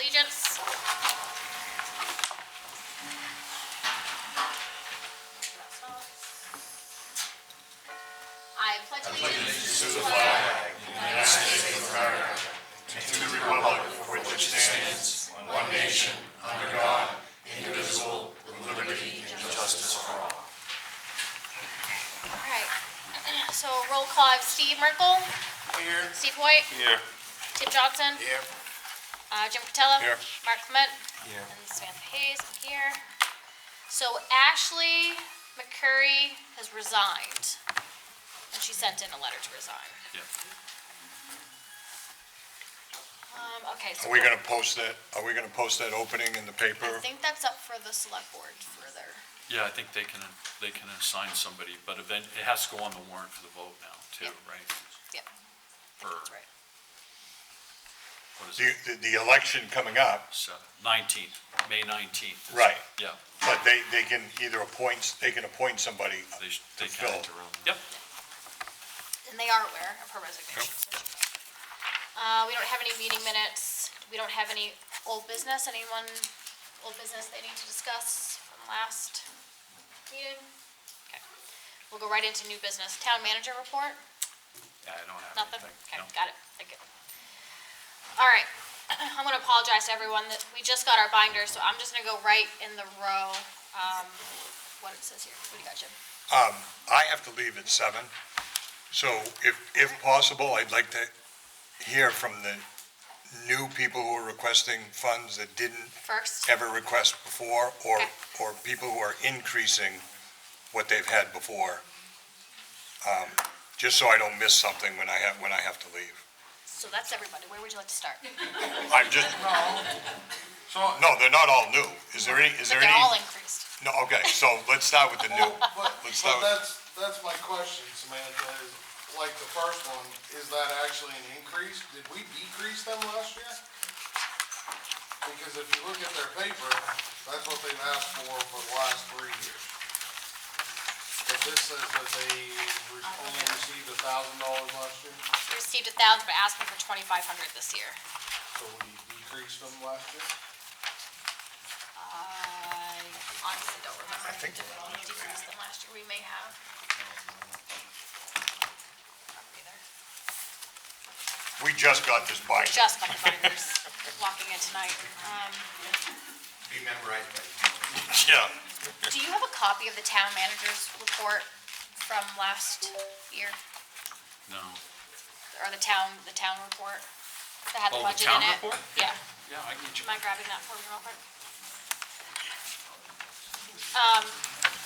allegiance. I pledge allegiance To the flag of the United States of America, and to the republic for which it stands, one nation, under God, indivisible, with liberty and justice for all. All right. So roll call. I have Steve Merkel. Here. Steve Hoyt. Here. Tim Johnson. Here. Jim Patella. Here. Mark Clement. Here. And Samantha Hayes here. So Ashley McCurry has resigned. And she sent in a letter to resign. Yeah. Okay, so Are we gonna post that, opening in the paper? I think that's up for the select board for their, Yeah, I think they can assign somebody, but it has to go on the warrant for the vote now too, Yeah. right? yep, I For, think that's right. what is it, The election coming up, 19th, May 19th. Right. Yeah, but they can either appoint somebody they to can. fill. Yep. And they are aware of her resignation. We don't have any meeting minutes. We don't have any old business. Anyone, old business they need to discuss from last meeting? Okay. We'll go right into new business. Town manager report? Yeah, I don't have Nothing? anything. Okay, No. got it. Thank you. All right. I'm gonna apologize to everyone that we just got our binder, so I'm just gonna go right in the row. What it says here. What do you got, Jim? I have to leave at 7, so if possible, I'd like to hear from the new people who are requesting funds that didn't First? ever request before, or Okay. people who are increasing what they've had before, just so I don't miss something when I have to leave. So that's everybody. Where would you like to start? I'm just, no, they're not all new. Is there any? But they're all increased. No, okay, so let's start with the new. Let's start with, That's my question, Samantha, is, like the first one, is that actually an increase? Did we decrease them last year? Because if you look at their paper, that's what they've asked for the last 3 years. But this says that they only received $1,000 last year, We received 1,000, but asking for 2,500 this year. so we decreased them last year? I honestly don't remember. I think- Did we decrease them last year? We may have. Probably there. we just got this binder. Just like the binders, walking in tonight. Be memorized by Yeah. Do you have a copy of the town manager's report from last year? No. Or the town report that had the Oh, the budget town in it? report? Yeah. Yeah, I get Do you. you mind grabbing that for me real quick?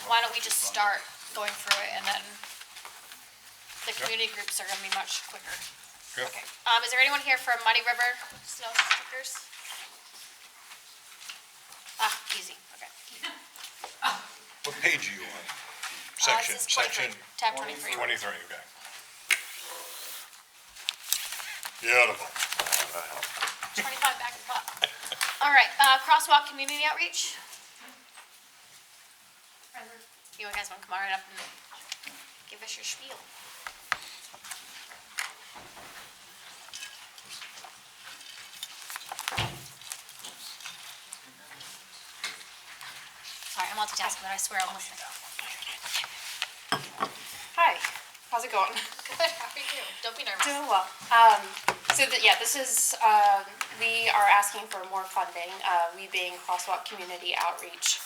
Why don't we just start going through it, and then the community groups are gonna be much quicker. Yep. Okay, is there anyone here from Muddy River Snow Stickers? Easy, okay. What page are you on? This is 23, tab 23. 23, okay. Beautiful. 25 back in the pot. All right, crosswalk community outreach. You guys wanna come on right up and give us your spiel? Sorry, I'm multitasking, but I swear I'm listening. Hi, how's it going? Good, how are you? Don't be nervous. Doing well. This is, we are asking for more funding, we being Crosswalk Community Outreach,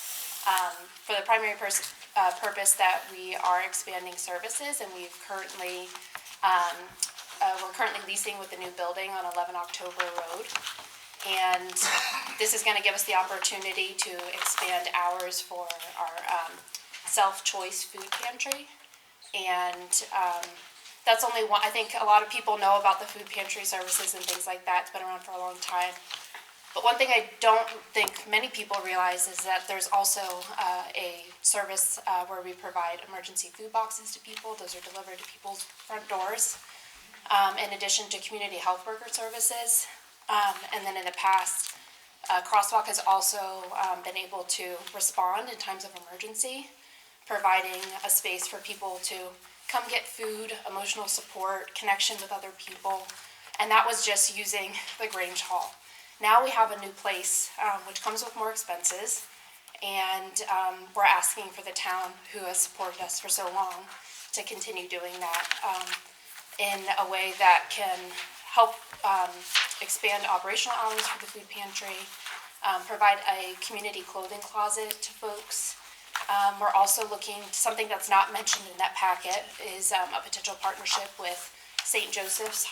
for the primary purpose that we are expanding services, and we're currently leasing with the new building on 11 October Road. And this is gonna give us the opportunity to expand hours for our self-choice food pantry. And that's only one. I think a lot of people know about the food pantry services and things like that. It's been around for a long time. But one thing I don't think many people realize is that there's also a service where we provide emergency food boxes to people. Those are delivered to people's front doors, in addition to community health worker services. And then in the past, Crosswalk has also been able to respond in times of emergency, providing a space for people to come get food, emotional support, connection with other people. And that was just using the Grange Hall. Now we have a new place, which comes with more expenses, and we're asking for the town, who has supported us for so long, to continue doing that in a way that can help expand operational hours for the food pantry, provide a community clothing closet to folks. We're also looking, something that's not mentioned in that packet is a potential partnership with St. Joseph's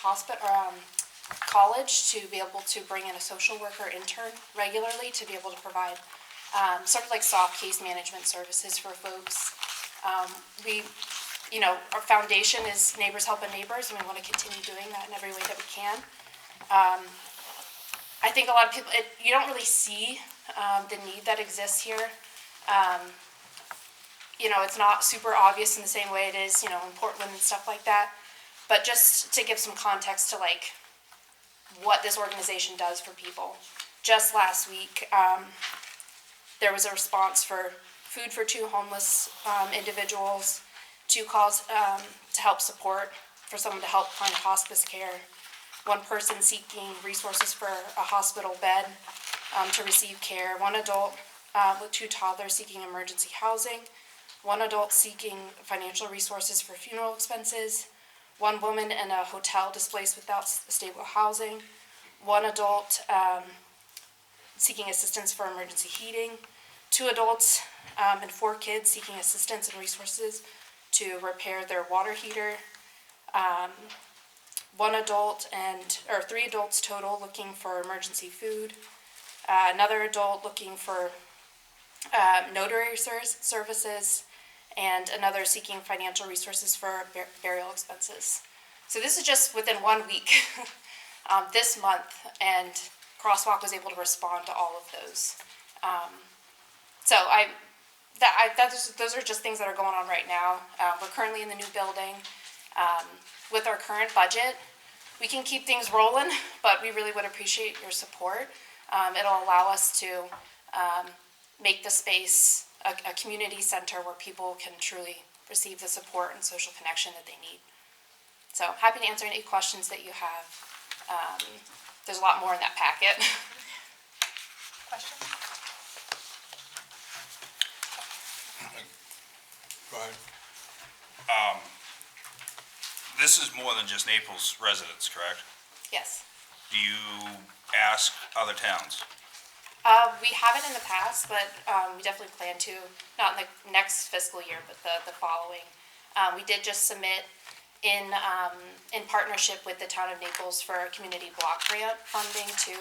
College to be able to bring in a social worker intern regularly to be able to provide sort of like soft case management services for folks. Our foundation is Neighbors Helping Neighbors, and we want to continue doing that in every way that we can. I think a lot of people, you don't really see the need that exists here. It's not super obvious in the same way it is, in Portland and stuff like that. But just to give some context to like what this organization does for people. Just last week, there was a response for food for 2 homeless individuals, 2 calls to help support, for someone to help find hospice care, 1 person seeking resources for a hospital bed to receive care, 1 adult with 2 toddlers seeking emergency housing, 1 adult seeking financial resources for funeral expenses, 1 woman in a hotel displaced without stable housing, 1 adult seeking assistance for emergency heating, 2 adults and 4 kids seeking assistance and resources to repair their water heater, 3 adults total looking for emergency food, another adult looking for notary services, and another seeking financial resources for burial expenses. So this is just within 1 week this month, and Crosswalk was able to respond to all of those. Those are just things that are going on right now. We're currently in the new building. With our current budget, we can keep things rolling, but we really would appreciate your support. It'll allow us to make the space a community center where people can truly receive the support and social connection that they need. So happy to answer any questions that you have. There's a lot more in that packet. Questions? Go ahead. This is more than just Naples residents, correct? Yes. Do you ask other towns? We haven't in the past, but we definitely plan to, not in the next fiscal year, but the following. We did just submit in partnership with the town of Naples for a community block grant funding too.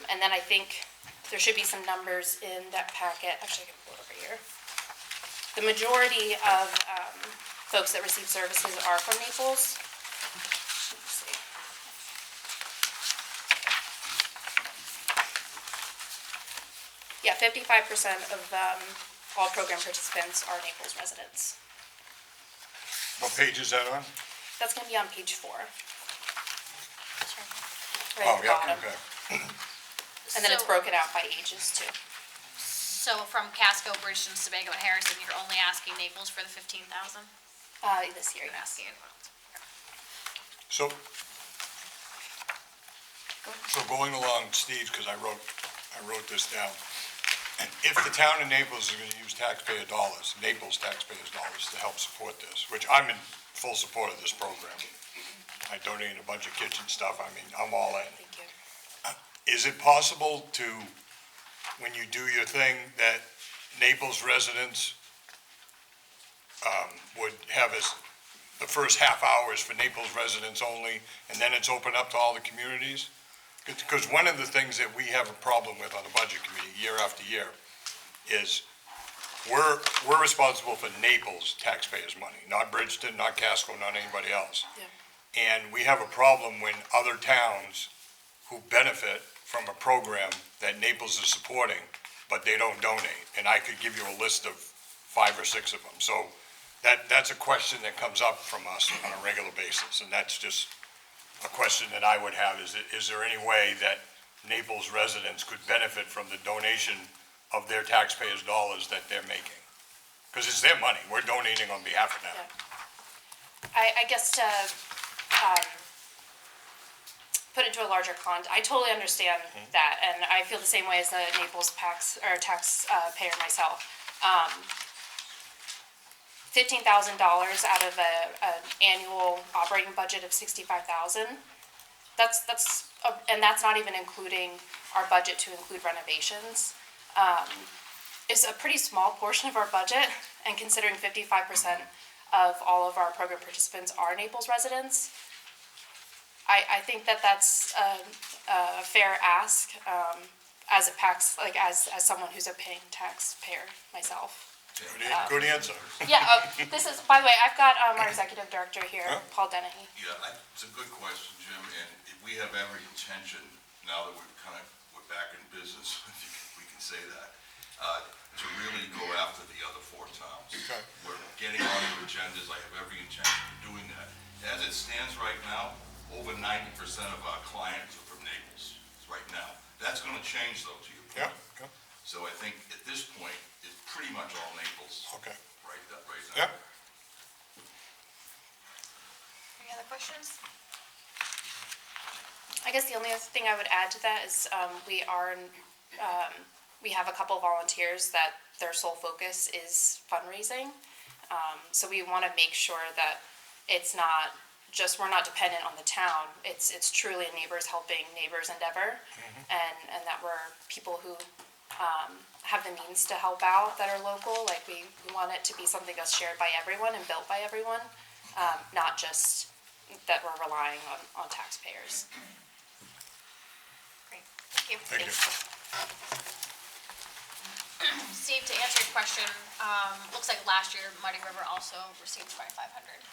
And then I think there should be some numbers in that packet. Actually, I can pull it over here. The majority of folks that receive services are from Naples. Let's see. Yeah, 55% of all program participants are Naples residents. What page is that on? That's going to be on page 4. Right Oh, at the yeah, bottom. okay. And then it's broken out by ages too. So from Casco, Bridgeton, Sebago, and Harrison, you're only asking Naples for the 15,000? This year, You're yes. asking anyone else? So going along, Steve, because I wrote this down. And if the town of Naples is going to use taxpayer dollars, Naples taxpayers' dollars to help support this, which I'm in full support of this program. I donated a bunch of kitchen stuff. I mean, I'm all in. Thank you. Is it possible to, when you do your thing, that Naples residents would have the first half hours for Naples residents only, and then it's open up to all the communities? Because one of the things that we have a problem with on the budget committee year after year is we're responsible for Naples taxpayers' money, not Bridgeton, not Casco, not anybody else. Yeah. And we have a problem when other towns who benefit from a program that Naples is supporting, but they don't donate. And I could give you a list of 5 or 6 of them. So that's a question that comes up from us on a regular basis. And that's just a question that I would have, is there any way that Naples residents could benefit from the donation of their taxpayers' dollars that they're making? Because it's their money, we're donating on behalf of them. Yeah. I guess to put into a larger I totally understand that, and I feel the same way as the Naples taxpayer myself. $15,000 out of an annual operating budget of $65,000. And that's not even including our budget to include renovations. Is a pretty small portion of our budget, and considering 55% of all of our program participants are Naples residents, I think that's a fair ask as someone who's a paying taxpayer myself. Good answer. Yeah, this is, by the way, I've got our executive director here, Yeah. Paul Dennehy. Yeah, it's a good question, Jim, and we have every intention, now that we're back in business, if we can say that, to really go after the other 4 towns. Okay. We're getting on the agendas, I have every intention of doing that. As it stands right now, over 90% of our clients are from Naples, right now. That's gonna change though, to your point. Yeah, okay, So I think at this point, it's pretty much all Naples, okay. right Yeah, now. Any other questions? I guess the only other thing I would add to that is we have a couple volunteers that their sole focus is fundraising. So we want to make sure that it's not just, we're not dependent on the town. It's truly neighbors helping neighbors endeavor, and that we're people who have the means to help out that are local. Like we want it to be something that's shared by everyone and built by everyone, not just that we're relying on taxpayers. Great, thank you. thank you. Steve, to answer your question, looks like last year Muddy River also received $2,500.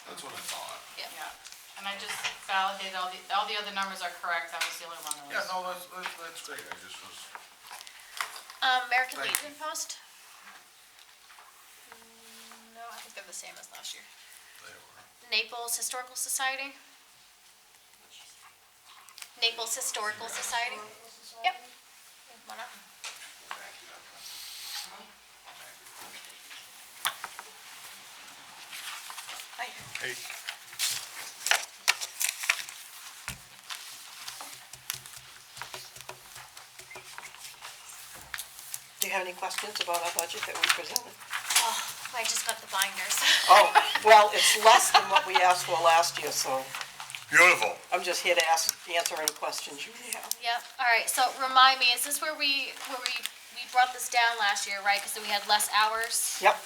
That's what I thought. Yeah. Yeah, and I just validated all the other numbers are correct, that was the only one that was. Yeah, no, that's great, I just was. American Thank Legion Post? No, I think they're the same as last year. They were. Naples Historical Society? Naples Historical Society? Yep. Come on up. Hi. Hey, Do you have any questions about our budget that we presented? Oh, I just got the binders. Oh, well, it's less than what we asked for last year, so beautiful. I'm just here to answer any questions you may have. Yep, all right, so remind me, is this where we brought this down last year, right? Because we had less hours? Yep,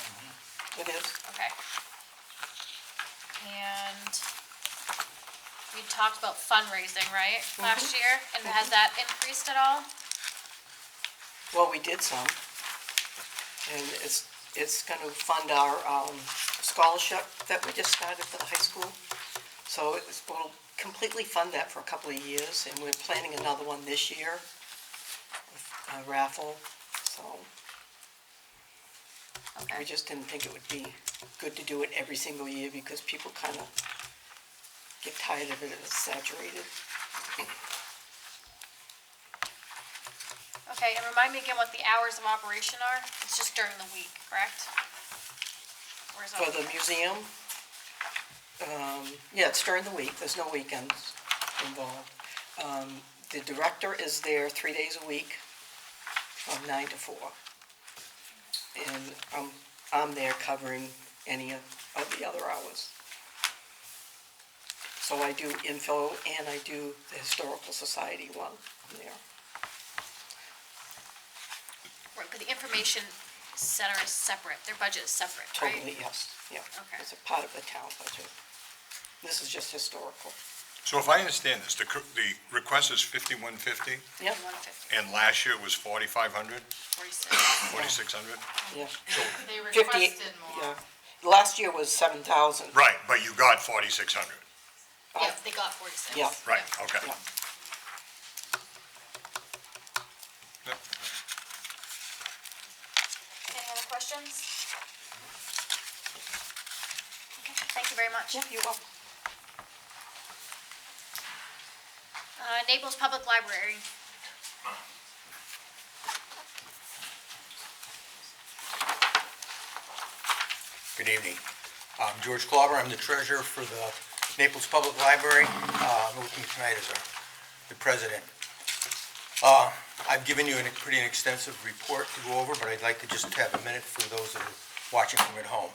it is. Okay. And we talked about fundraising, right, last year? And has that increased at all? Well, we did some. And it's going to fund our scholarship that we just started for the high school. So we'll completely fund that for a couple of years, and we're planning another one this year with a raffle, so we Okay, just didn't think it would be good to do it every single year because people kind of get tired of it, it's saturated. okay, and remind me again what the hours of operation are? It's just during the week, correct? Or is that- For the museum, yeah, it's during the week, there's no weekends involved. The director is there 3 days a week from 9 to 4. And I'm there covering any of the other hours. So I do info and I do the Historical Society one there. Right, but the information center is separate, their budget is separate, right? Totally, yes, yeah. Okay. It's a part of the town budget. This is just historical. So if I understand this, the request is 5150, Yep, 150, and last year it was 4500, 46. 4600? yeah. They 50, requested more. yeah. Last year was 7,000. Right, but you got 4600. Yeah, they got 46. Yeah. Right, okay. Yeah. Yep. Any other questions? Okay, thank you very much. Yeah, you're welcome. Naples Public Library. Good evening. I'm George Klauber. I'm the treasurer for the Naples Public Library. With me tonight is our the president. I've given you a pretty extensive report to go over, but I'd like to just have a minute for those that are watching from at home.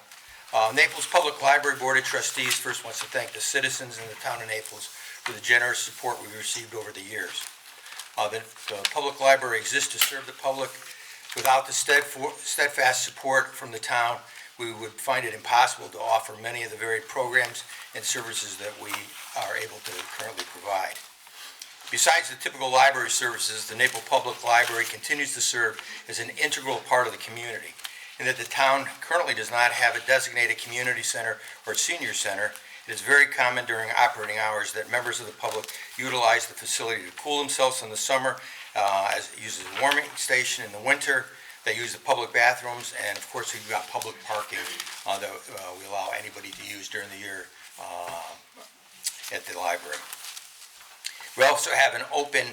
Naples Public Library Board of Trustees first wants to thank the citizens in the town of Naples for the generous support we've received over the years. The public library exists to serve the public. Without the steadfast support from the town, we would find it impossible to offer many of the varied programs and services that we are able to currently provide. Besides the typical library services, the Naples Public Library continues to serve as an integral part of the community, and that the town currently does not have a designated community center or senior center. It is very common during operating hours that members of the public utilize the facility to cool themselves in the summer, as it uses a warming station in the winter. They use the public bathrooms, and of course, we've got public parking that we allow anybody to use during the year at the library. We also have an open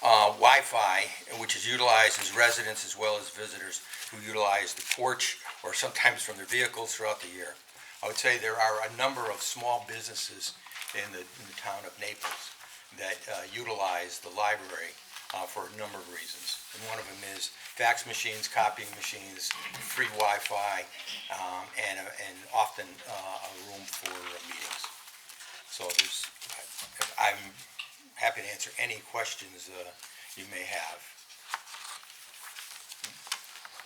Wi-Fi, which is utilized as residents as well as visitors who utilize the porch or sometimes from their vehicles throughout the year. I would say there are a number of small businesses in the town of Naples that utilize the library for a number of reasons. And one of them is fax machines, copying machines, free Wi-Fi, and often a room for meetings. So I'm happy to answer any questions you may have.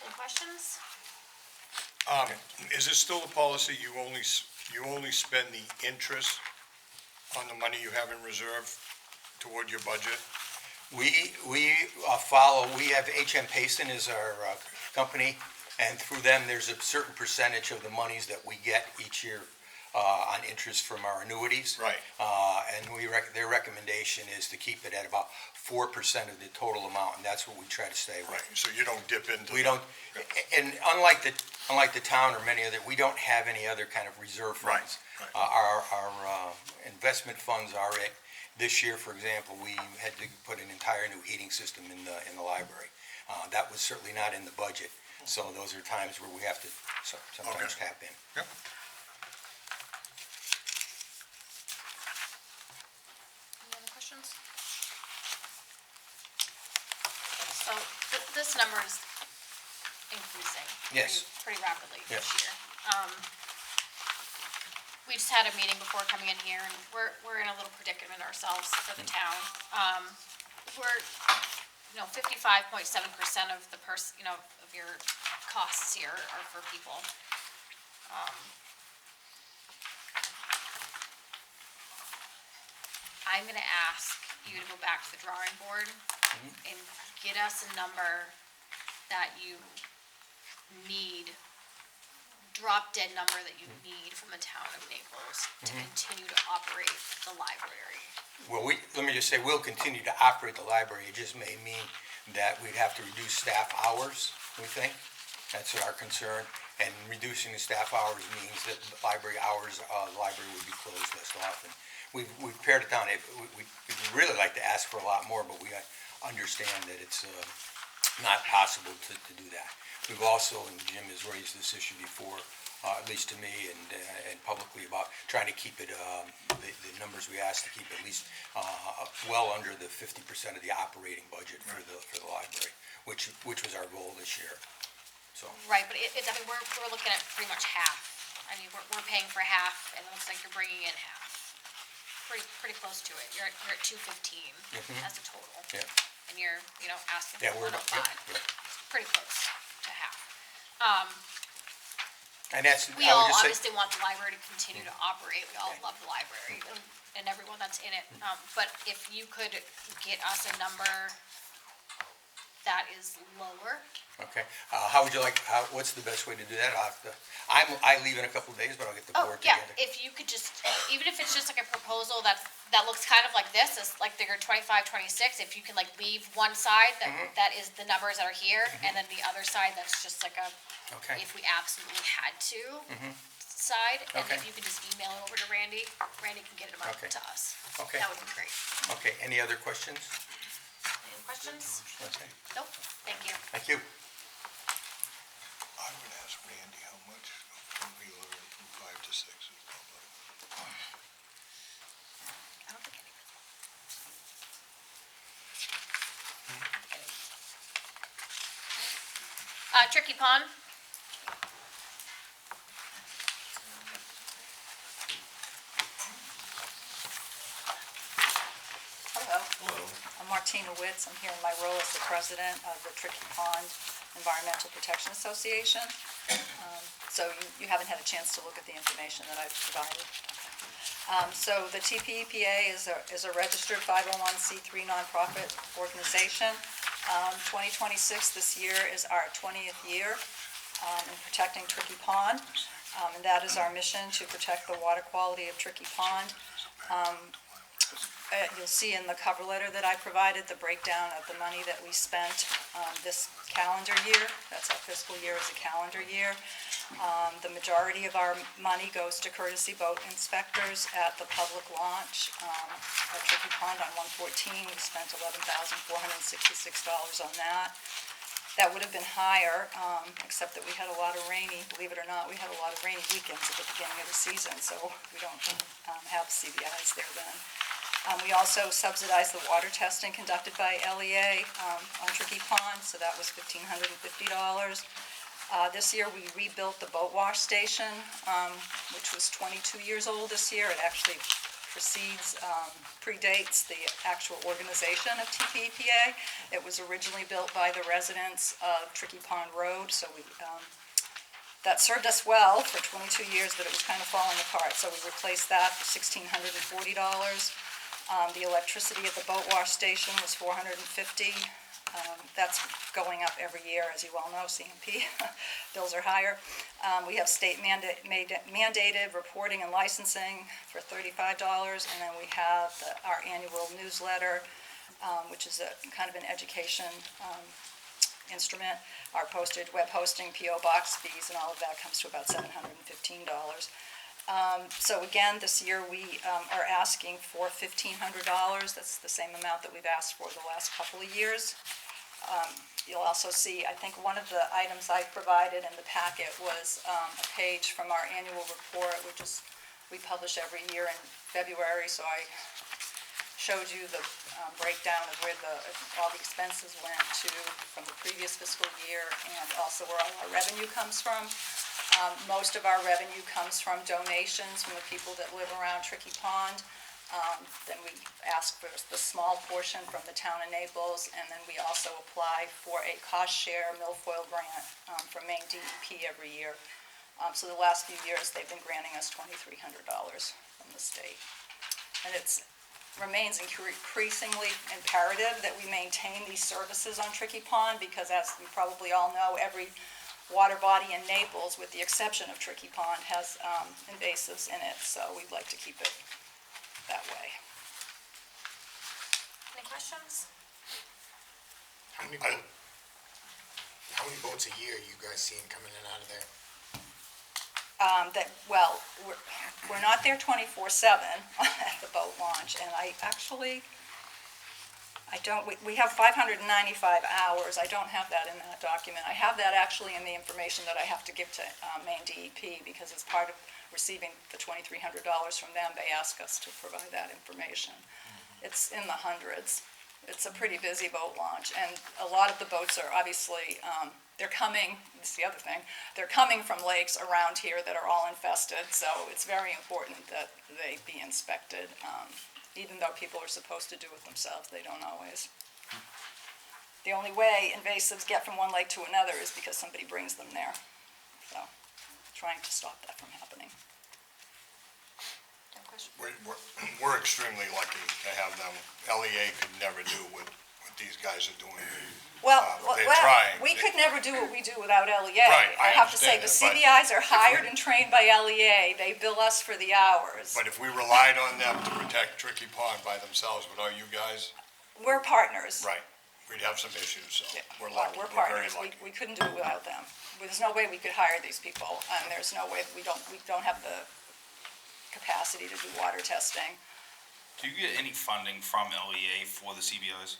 Any questions? Is it still the policy you only spend the interest on the money you have in reserve toward your budget? We follow, we have HM Payson as our company, and through them, there's a certain percentage of the monies that we get each year on interest from our annuities. Right. And their recommendation is to keep it at about 4% of the total amount, and that's what we try to stay with. Right, so you don't dip into. We don't, and unlike the town or many other, we don't have any other kind of reserve funds. Right. Our investment funds are it. This year, for example, we had to put an entire new heating system in the library. That was certainly not in the budget, so those are times where we have to sometimes tap in. Yep. Any other questions? So this number is increasing. Yes. Pretty rapidly Yes. this year. We just had a meeting before coming in here, and we're in a little predicament ourselves for the town. We're, 55.7% of the of your costs here are for people. I'm gonna ask you to go back to the drawing board and get us a number that you need, drop dead number that you need from the town of Naples to continue to operate the library. Well, let me just say, we'll continue to operate the library. It just may mean that we'd have to reduce staff hours, we think. That's our concern. And reducing the staff hours means that the library hours, the library would be closed less often. We've pared it down. We'd really like to ask for a lot more, but we understand that it's not possible to do that. We've also, and Jim has raised this issue before, at least to me and publicly, about trying to keep it, the numbers we asked to keep at least well under the 50% of the operating budget for the library, which was our goal this year. So. Right, but we're looking at pretty much half. I mean, we're paying for half, and it looks like you're bringing in half. Pretty close to it. You're at 215 as a total. Yeah. And you're, asking Yeah, for we're 105. yeah. Pretty close to half. And that's, We I all would just say, obviously want the library to continue to operate. We all love the library and everyone that's in it. But if you could get us a number that is lower. okay. How would you like, what's the best way to do that? I leave in a couple of days, but I'll get the board Yeah, together. if you could just, even if it's just like a proposal that looks kind of like this, it's like figure 25, 26, if you can like leave one side that is the numbers that are here, and then the other side that's just like a, Okay. if we absolutely had to, side, and Okay. if you can just email it over to Randy can get them out Okay. to us. Okay. That would be great. Okay, any other questions? Any questions? Okay, Nope, thank you. thank you. I would ask Randy how much we learned from 5 to 6 is public. I don't think anybody. Tricky Pond. Hello. I'm Martina Witz. I'm here in my role as the president of the Tricky Pond Environmental Protection Association. So you haven't had a chance to look at the information that I've provided. So the TPEPA is a registered 501c3 nonprofit organization. 2026, this year, is our 20th year in protecting Tricky Pond. And that is our mission, to protect the water quality of Tricky Pond. You'll see in the cover letter that I provided the breakdown of the money that we spent this calendar year. That's our fiscal year as a calendar year. The majority of our money goes to courtesy boat inspectors at the public launch at Tricky Pond on 114. We spent $11,466 on that. That would have been higher, except that we had a lot of rainy, believe it or not, we had a lot of rainy weekends at the beginning of the season, so we don't have CBIs there then. We also subsidized the water testing conducted by LEA on Tricky Pond, so that was $1,550. This year, we rebuilt the boat wash station, which was 22 years old this year. It actually predates the actual organization of TPEPA. It was originally built by the residents of Tricky Pond Road, so that served us well for 22 years, but it was kind of falling apart, so we replaced that for $1,640. The electricity at the boat wash station was $450. That's going up every year, as you all know, CMP bills are higher. We have state mandated reporting and licensing for $35, and then we have our annual newsletter, which is a kind of an education instrument. Our postage, web hosting, PO box fees, and all of that comes to about $715. So again, this year we are asking for $1,500. That's the same amount that we've asked for the last couple of years. You'll also see, I think one of the items I provided in the packet was a page from our annual report, which is, we publish every year in February, so I showed you the breakdown of where all the expenses went to from the previous fiscal year, and also where all our revenue comes from. Most of our revenue comes from donations from the people that live around Tricky Pond. Then we ask for the small portion from the town of Naples, and then we also apply for a cost share milfoil grant from Maine DEP every year. So the last few years, they've been granting us $2,300 from the state. And it remains increasingly imperative that we maintain these services on Tricky Pond, because as we probably all know, every water body in Naples, with the exception of Tricky Pond, has invasives in it, so we'd like to keep it that way. Any questions? How many boats a year you guys seeing coming in and out of there? We're not there 24/7 at the boat launch, and we have 595 hours. I don't have that in that document. I have that actually in the information that I have to give to Maine DEP, because as part of receiving the $2,300 from them, they ask us to provide that information. It's in the hundreds. It's a pretty busy boat launch, and a lot of the boats are obviously, they're coming, this is the other thing, they're coming from lakes around here that are all infested, so it's very important that they be inspected. Even though people are supposed to do it themselves, they don't always. The only way invasives get from one lake to another is because somebody brings them there. So, trying to stop that from happening. We're extremely lucky to have them. LEA could never do what these guys are doing. They're trying. We could never do what we do without LEA. Right, I have to say, the understand CBIs are hired and trained by LEA. They bill us for the hours. But if we relied on them to protect Tricky Pond by themselves without you guys, We're partners. right, we'd have some issues, so Yeah, we're lucky. We're We're very partners. lucky. We couldn't do it without them. There's no way we could hire these people, and there's no way, we don't have the capacity to do water testing. Do you get any funding from LEA for the CBIs?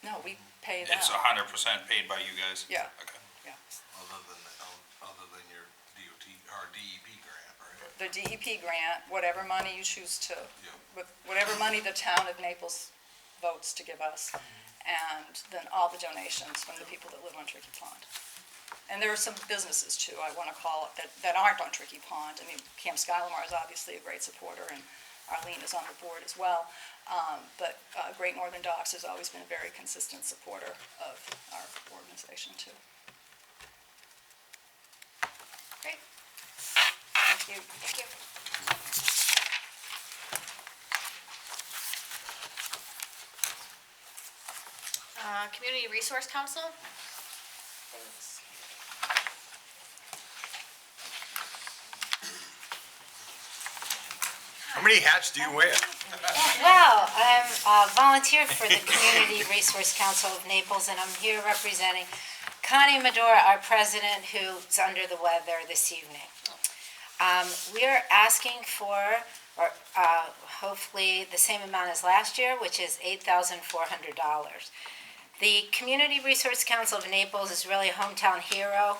No, we pay them. It's 100% paid by you guys? Yeah. Okay. Yeah. Other than your DOT, or DEP grant, right? The DEP grant, whatever money you choose to, Yeah. whatever money the town of Naples votes to give us, and then all the donations from the people that live on Tricky Pond. And there are some businesses too, I want to call it, that aren't on Tricky Pond. I mean, Camp Skylamar is obviously a great supporter, and Arlene is on the board as well. But Great Northern Docks has always been a very consistent supporter of our organization too. Great, Thank you. thank you. Community Resource Council? Thanks. How many hats do you wear? Well, I'm volunteer for the Community Resource Council of Naples, and I'm here representing Connie Medora, our president, who's under the weather this evening. We are asking for, hopefully, the same amount as last year, which is $8,400. The Community Resource Council of Naples is really a hometown hero.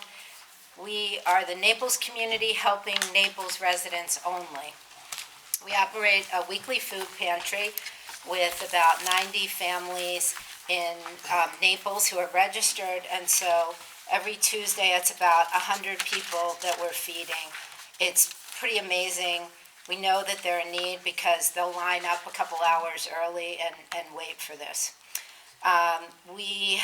We are the Naples community helping Naples residents only. We operate a weekly food pantry with about 90 families in Naples who are registered, and so every Tuesday it's about 100 people that we're feeding. It's pretty amazing. We know that they're in need because they'll line up a couple hours early and wait for this. We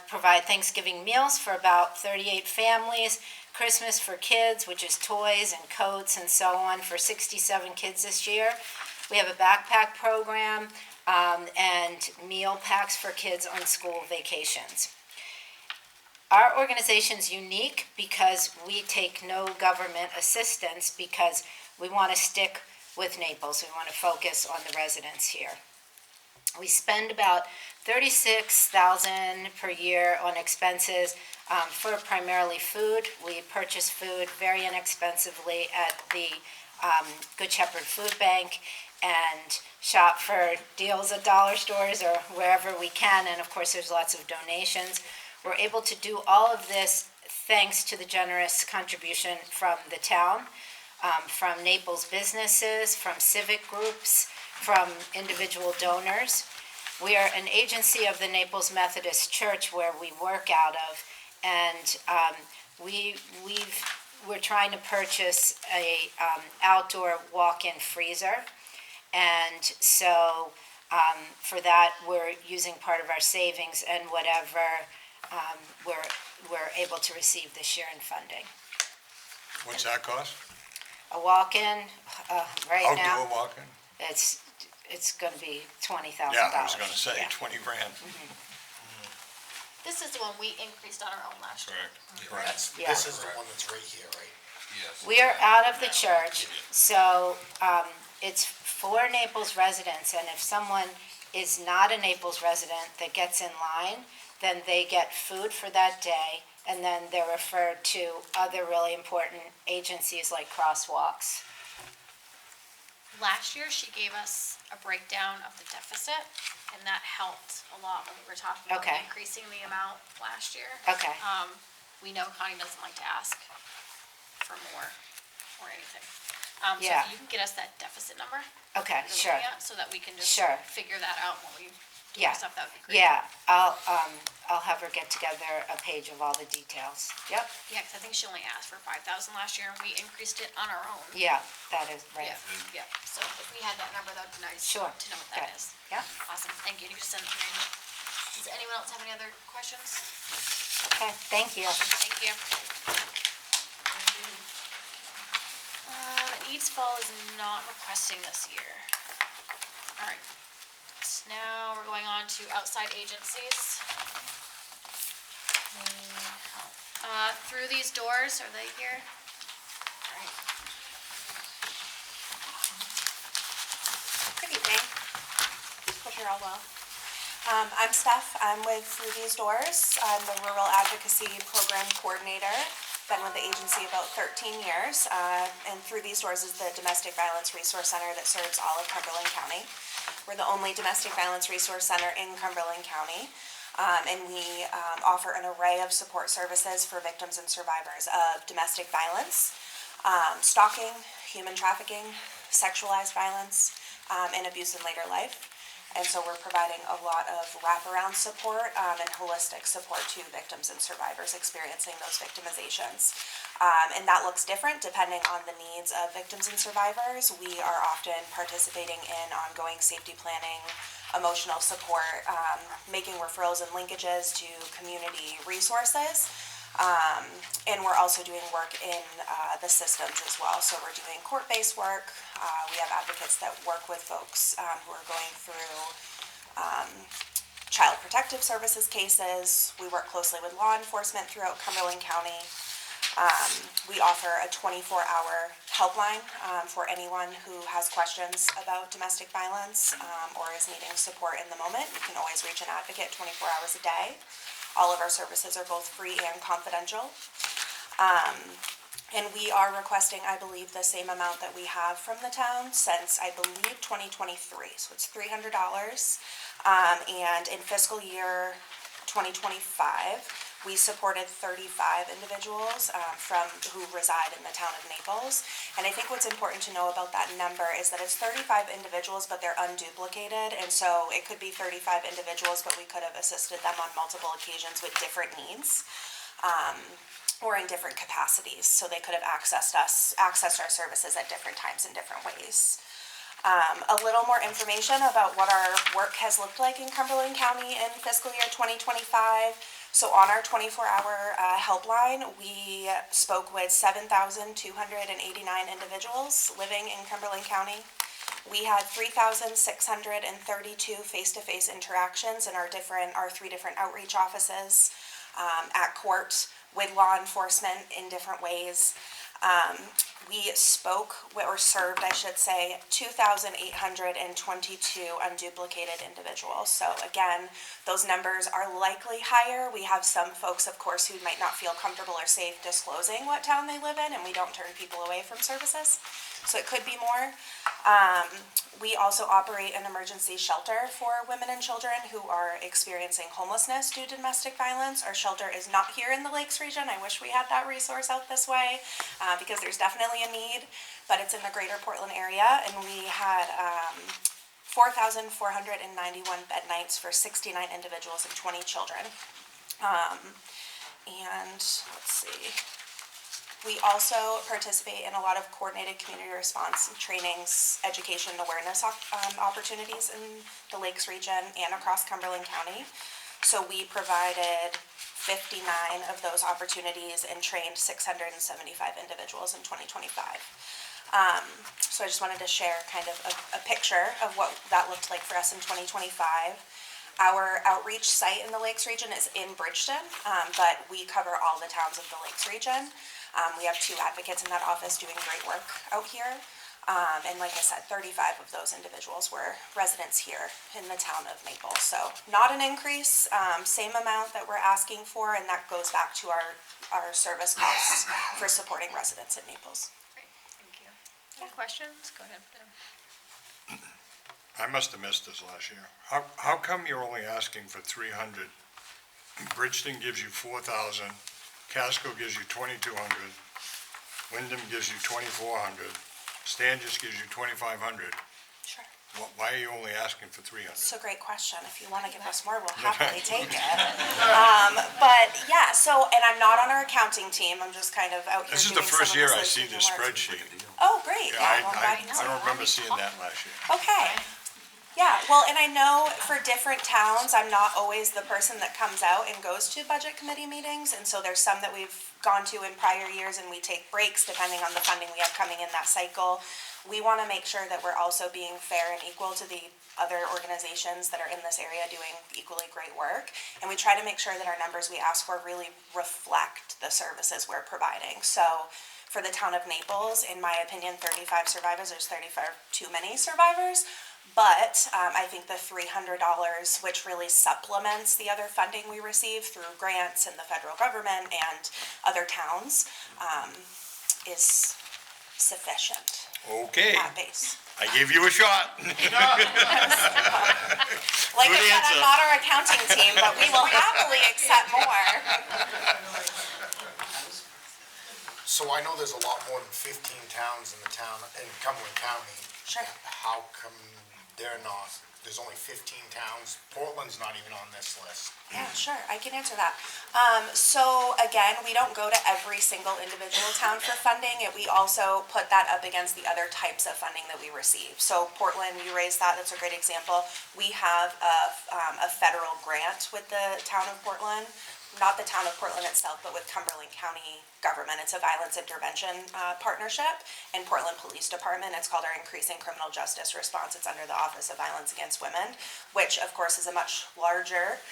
provide Thanksgiving meals for about 38 families, Christmas for kids, which is toys and coats and so on, for 67 kids this year. We have a backpack program and meal packs for kids on school vacations. Our organization's unique because we take no government assistance because we want to stick with Naples. We want to focus on the residents here. We spend about $36,000 per year on expenses for primarily food. We purchase food very inexpensively at the Good Shepherd Food Bank and shop for deals at dollar stores or wherever we can, and of course there's lots of donations. We're able to do all of this thanks to the generous contribution from the town, from Naples businesses, from civic groups, from individual donors. We are an agency of the Naples Methodist Church where we work out of, and we're trying to purchase a outdoor walk-in freezer, and so for that we're using part of our savings and whatever we're able to receive this year in funding. What's that cost? A walk-in right now, Outdoor walk-in? it's going to be $20,000. Yeah, I was gonna say, Yeah. 20 grand. This is the one we increased on our own last year. Correct. Yeah. This is the one that's right here, right? Yes. We are out of the church, so it's for Naples residents, and if someone is not a Naples resident that gets in line, then they get food for that day, and then they're referred to other really important agencies like Crosswalks. Last year, she gave us a breakdown of the deficit, and that helped a lot when we were talking about Okay. increasing the amount last year. Okay. We know Connie doesn't like to ask for more or anything. So Yeah. if you can get us that deficit number. Okay, that we're sure. looking at, so that we can just Sure. figure that out when we do Yeah. stuff, that would be great. Yeah, I'll have her get together a page of all the details. Yep, Yeah, because I think she only asked for 5,000 last year, and we increased it on our own. yeah, that is right. Yeah, yeah. So if we had that number, that'd be nice. Sure. To know what that Okay. is. Yeah, Awesome, thank you. You can just send it to me. Does anyone else have any other questions? okay, thank you. Thank you. Eats Fall is not requesting this year. All right. So now we're going on to outside agencies. Through These Doors, are they here? All right. Good evening. Hope you're all well. I'm Steph. I'm with Through These Doors. I'm the Rural Advocacy Program Coordinator. Been with the agency about 13 years. And Through These Doors is the Domestic Violence Resource Center that serves all of Cumberland County. We're the only domestic violence resource center in Cumberland County. And we offer an array of support services for victims and survivors of domestic violence, stalking, human trafficking, sexualized violence, and abuse in later life. And so we're providing a lot of wraparound support and holistic support to victims and survivors experiencing those victimizations. And that looks different depending on the needs of victims and survivors. We are often participating in ongoing safety planning, emotional support, making referrals and linkages to community resources. And we're also doing work in the systems as well. So we're doing court-based work. We have advocates that work with folks who are going through child protective services cases. We work closely with law enforcement throughout Cumberland County. We offer a 24-hour helpline for anyone who has questions about domestic violence or is needing support in the moment. You can always reach an advocate 24 hours a day. All of our services are both free and confidential. And we are requesting, I believe, the same amount that we have from the town since, I believe, 2023. So it's $300. And in fiscal year 2025, we supported 35 individuals who reside in the town of Naples. And I think what's important to know about that number is that it's 35 individuals, but they're unduplicated. And so it could be 35 individuals, but we could have assisted them on multiple occasions with different needs or in different capacities. So they could have accessed our services at different times in different ways. A little more information about what our work has looked like in Cumberland County in fiscal year 2025. So on our 24-hour helpline, we spoke with 7,289 individuals living in Cumberland County. We had 3,632 face-to-face interactions in our 3 different outreach offices, at court, with law enforcement in different ways. We served, 2,822 unduplicated individuals. So again, those numbers are likely higher. We have some folks, of course, who might not feel comfortable or safe disclosing what town they live in, and we don't turn people away from services. So it could be more. We also operate an emergency shelter for women and children who are experiencing homelessness due to domestic violence. Our shelter is not here in the Lakes region. I wish we had that resource out this way because there's definitely a need, but it's in the greater Portland area, and we had 4,491 bed nights for 69 individuals and 20 children. And let's see. We also participate in a lot of coordinated community response trainings, education, and awareness opportunities in the Lakes region and across Cumberland County. So we provided 59 of those opportunities and trained 675 individuals in 2025. So I just wanted to share kind of a picture of what that looked like for us in 2025. Our outreach site in the Lakes region is in Bridgeton, but we cover all the towns of the Lakes region. We have 2 advocates in that office doing great work out here. And like I said, 35 of those individuals were residents here in the town of Naples. So not an increase, same amount that we're asking for, and that goes back to our service costs for supporting residents in Naples. Great, thank you. Any questions? Go ahead. I must have missed this last year. How come you're only asking for 300? Bridgeton gives you 4,000, Casco gives you 2,200, Wyndham gives you 2,400, Sturgis gives you 2,500. Sure. Why are you only asking for 300? It's a great question. If you want to give us more, we'll happily take it. But yeah, and I'm not on our accounting team. I'm just kind of out here. This is the doing first some of year I this see this spreadsheet. Oh, great. Yeah, Well, I'm glad you know. I don't remember seeing that last year. Okay. Yeah, well, and I know for different towns, I'm not always the person that comes out and goes to budget committee meetings, and so there's some that we've gone to in prior years, and we take breaks depending on the funding we have coming in that cycle. We want to make sure that we're also being fair and equal to the other organizations that are in this area doing equally great work, and we try to make sure that our numbers we ask for really reflect the services we're providing. So for the town of Naples, in my opinion, 35 survivors, there's 35 too many survivors. But I think the $300, which really supplements the other funding we receive through grants and the federal government and other towns, is sufficient Okay, at base. I gave you a shot. Like I said, I'm not our accounting team, but we will happily accept more. So I know there's a lot more than 15 towns in Cumberland County. Sure. How come they're not there's only 15 towns. Portland's not even on this list. Yeah, sure, I can answer that. So again, we don't go to every single individual town for funding. We also put that up against the other types of funding that we receive. So Portland, you raised that, that's a great example. We have a federal grant with the town of Portland. Not the town of Portland itself, but with Cumberland County government. It's a violence intervention partnership in Portland Police Department. It's called our Increasing Criminal Justice Response. It's under the Office of Violence Against Women, which of course is a much larger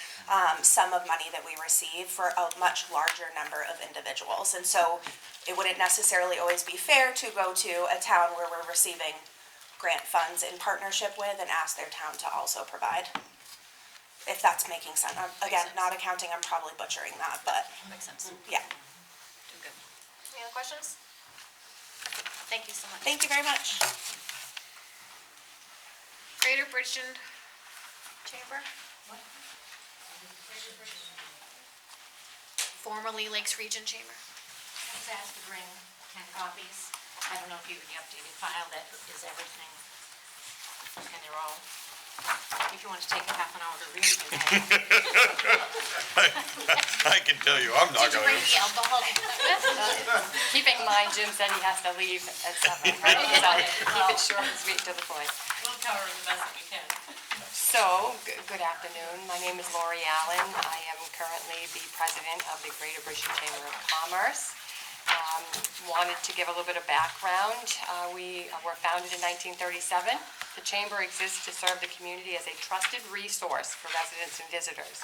sum of money that we receive for a much larger number of individuals. And so it wouldn't necessarily always be fair to go to a town where we're receiving grant funds in partnership with and ask their town to also provide. If that's making sense. Again, not accounting, I'm probably butchering that, but Makes sense. yeah. Any other questions? Thank you so much. Thank you very much. Greater Bridgeton Chamber? Formerly Lakes Region Chamber. I was asked to bring 10 copies. I don't know if you have the updated file that is everything. And they're all, if you want to take a half an hour to read it. I can tell you, I'm not Did you gonna. bring the alcohol? Keeping in mind, Jim said he has to leave at 7, right? So keep it short and sweet to the point. We'll cover the best that we can. So, good afternoon. My name is Lori Allen. I am currently the president of the Greater Bridgeton Chamber of Commerce. Wanted to give a little bit of background. We were founded in 1937. The chamber exists to serve the community as a trusted resource for residents and visitors.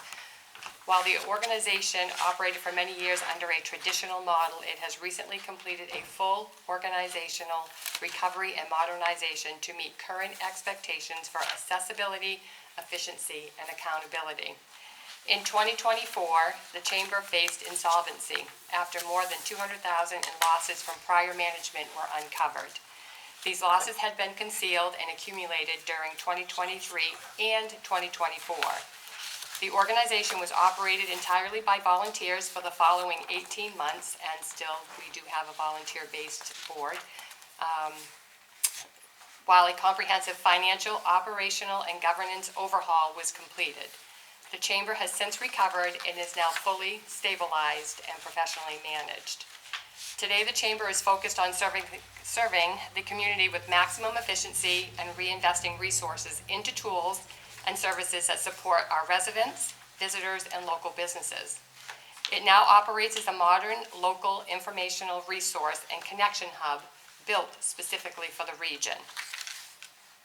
While the organization operated for many years under a traditional model, it has recently completed a full organizational recovery and modernization to meet current expectations for accessibility, efficiency, and accountability. In 2024, the chamber faced insolvency after more than $200,000 in losses from prior management were uncovered. These losses had been concealed and accumulated during 2023 and 2024. The organization was operated entirely by volunteers for the following 18 months, and still we do have a volunteer-based board, while a comprehensive financial, operational, and governance overhaul was completed. The chamber has since recovered and is now fully stabilized and professionally managed. Today, the chamber is focused on serving the community with maximum efficiency and reinvesting resources into tools and services that support our residents, visitors, and local businesses. It now operates as a modern local informational resource and connection hub built specifically for the region.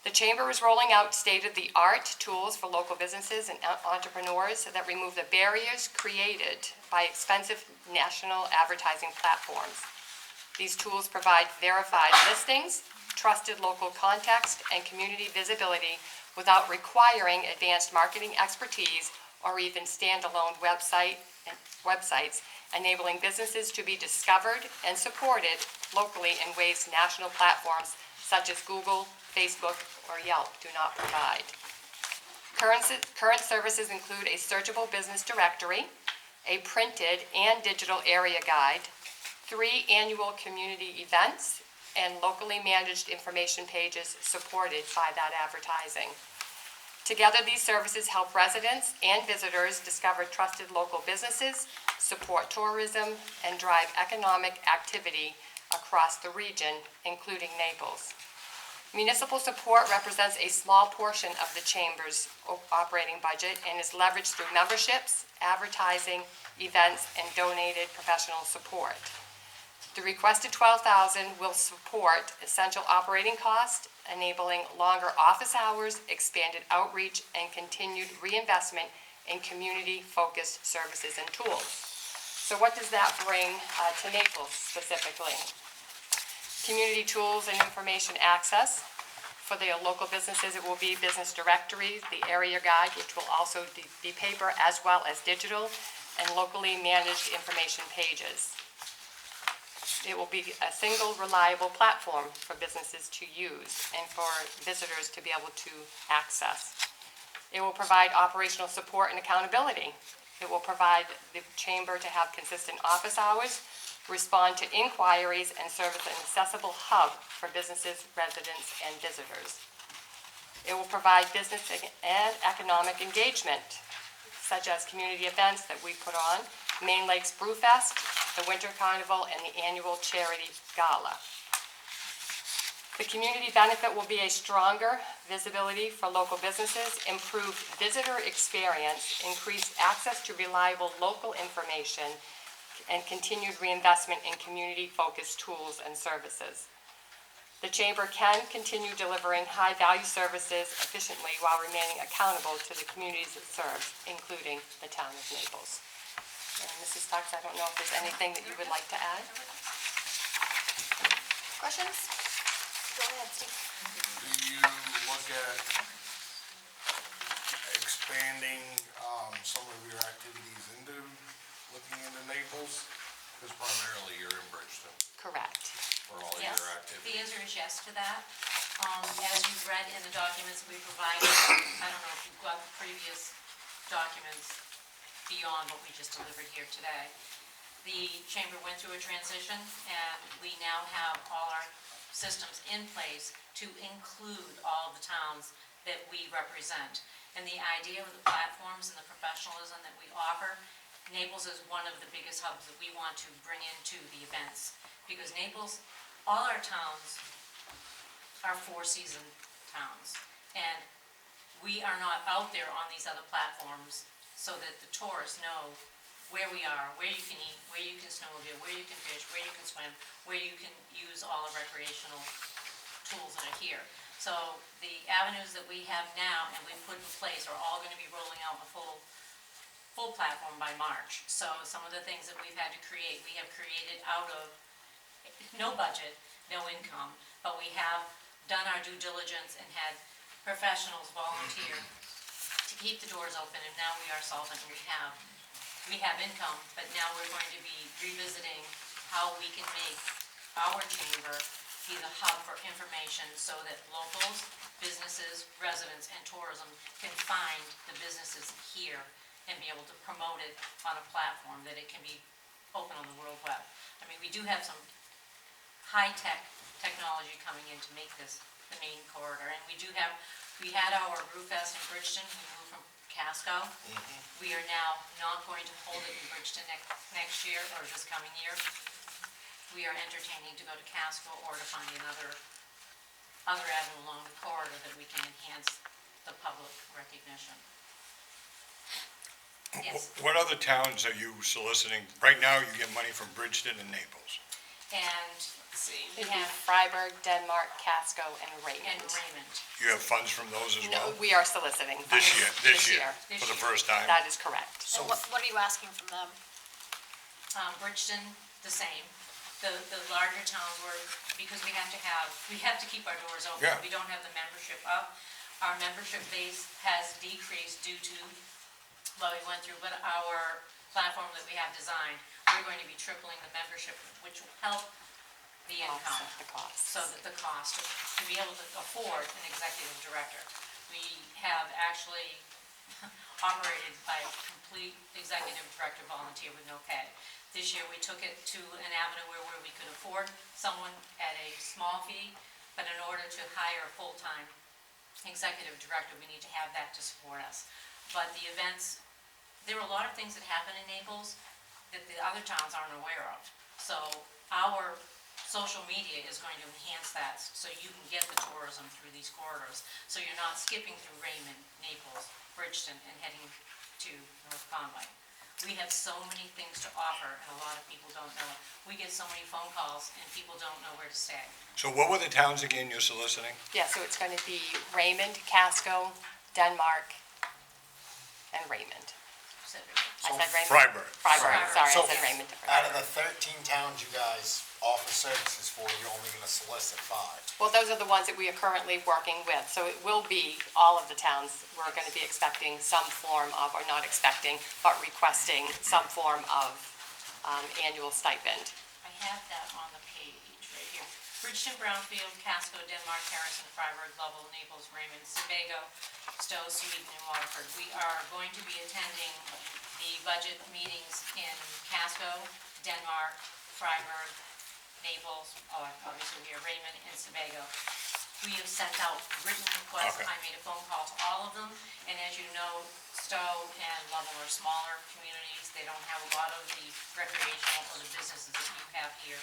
The chamber is rolling out state-of-the-art tools for local businesses and entrepreneurs that remove the barriers created by expensive national advertising platforms. These tools provide verified listings, trusted local context, and community visibility without requiring advanced marketing expertise or even standalone websites, enabling businesses to be discovered and supported locally in ways national platforms such as Google, Facebook, or Yelp do not provide. Current services include a searchable business directory, a printed and digital area guide, 3 annual community events, and locally managed information pages supported by that advertising. Together, these services help residents and visitors discover trusted local businesses, support tourism, and drive economic activity across the region, including Naples. Municipal support represents a small portion of the chamber's operating budget and is leveraged through memberships, advertising, events, and donated professional support. The requested $12,000 will support essential operating costs, enabling longer office hours, expanded outreach, and continued reinvestment in community-focused services and tools. So what does that bring to Naples specifically? Community tools and information access. For the local businesses, it will be business directories, the area guide, which will also be paper as well as digital, and locally managed information pages. It will be a single reliable platform for businesses to use and for visitors to be able to access. It will provide operational support and accountability. It will provide the chamber to have consistent office hours, respond to inquiries, and serve as an accessible hub for businesses, residents, and visitors. It will provide business and economic engagement, such as community events that we put on, Maine Lakes Brew Fest, the Winter Carnival, and the annual Charity Gala. The community benefit will be a stronger visibility for local businesses, improved visitor experience, increased access to reliable local information, and continued reinvestment in community-focused tools and services. The Chamber can continue delivering high-value services efficiently while remaining accountable to the communities it serves, including the town of Naples. And Mrs. Tux, I don't know if there's anything that you would like to add? Questions? Go ahead, Steve. Do you look at expanding some of your activities looking into Naples? Because primarily you're in Bridgeton Correct. for all Yes, your the activities. answer is yes to that. As you've read in the documents we provided, I don't know if you've got the previous documents beyond what we just delivered here today. The chamber went through a transition, and we now have all our systems in place to include all of the towns that we represent. And the idea of the platforms and the professionalism that we offer, Naples is one of the biggest hubs that we want to bring into the events. Because Naples, all our towns are four-season towns. And we are not out there on these other platforms so that the tourists know where we are, where you can eat, where you can snowmobile, where you can fish, where you can swim, where you can use all the recreational tools that are here. So the avenues that we have now and we've put in place are all gonna be rolling out a full platform by March. So some of the things that we've had to create, we have created out of no budget, no income, but we have done our due diligence and had professionals volunteer to keep the doors open, and now we are solvent, and we have income, but now we're going to be revisiting how we can make our chamber be the hub for information so that locals, businesses, residents, and tourism can find the businesses here and be able to promote it on a platform that it can be open on the World Web. I mean, we do have some high-tech technology coming in to make this the main corridor, and we had our Brewfest in Bridgeton, we moved from Casco. We are now not going to hold it in Bridgeton next year, or this coming year. We are entertaining to go to Casco or to find other avenue along the corridor that we can enhance the public recognition. Yes. What other towns are you soliciting? Right now, you get money from Bridgeton and Naples. And, let's see, we It'd be have, Freiburg, Denmark, Casco, and and Raymond. Raymond. You have funds from those as well? No, we are soliciting. This funds year, for the first time? That is correct. And what are you asking from them? Bridgeton, the same. The larger towns were, because we have to keep our doors open. Yeah. We don't have the membership up. Our membership base has decreased due to what we went through, but our platform that we have designed, we're going to be tripling the membership, which will help the income. Offset the costs. So that the cost, to be able to afford an executive director. We have actually operated by a complete executive director volunteer with no pay. This year, we took it to an avenue where we could afford someone at a small fee, but in order to hire a full-time executive director, we need to have that to support us. But the events, there are a lot of things that happen in Naples that the other towns aren't aware of. So our social media is going to enhance that, so you can get the tourism through these corridors. So you're not skipping through Raymond, Naples, Bridgeton, and heading to North Conway. We have so many things to offer, and a lot of people don't know it. We get so many phone calls, and people don't know where to stay. So what were the towns again you're soliciting? Yeah, so it's going to be Raymond, Casco, Denmark, and Raymond. So, I said Raymond. Freiburg. Freiburg, sorry, I So, said Raymond. out of the 13 towns you guys offer services for, you're only gonna solicit 5. Well, those are the ones that we are currently working with, so it will be all of the towns. We're going to be expecting some form of, or not expecting, but requesting some form of annual stipend. I have that on the page right here. Bridgeton, Brownfield, Casco, Denmark, Harrison, Freiburg, Lovell, Naples, Raymond, Sebago, Stowe, Sweden, and Waterford. We are going to be attending the budget meetings in Casco, Denmark, Freiburg, Naples, obviously we have Raymond, and Sebago. We have sent out written requests. Okay. I made a phone call to all of them, and as you know, Stowe and Lovell are smaller communities. They don't have a lot of the recreational or the businesses that you have here,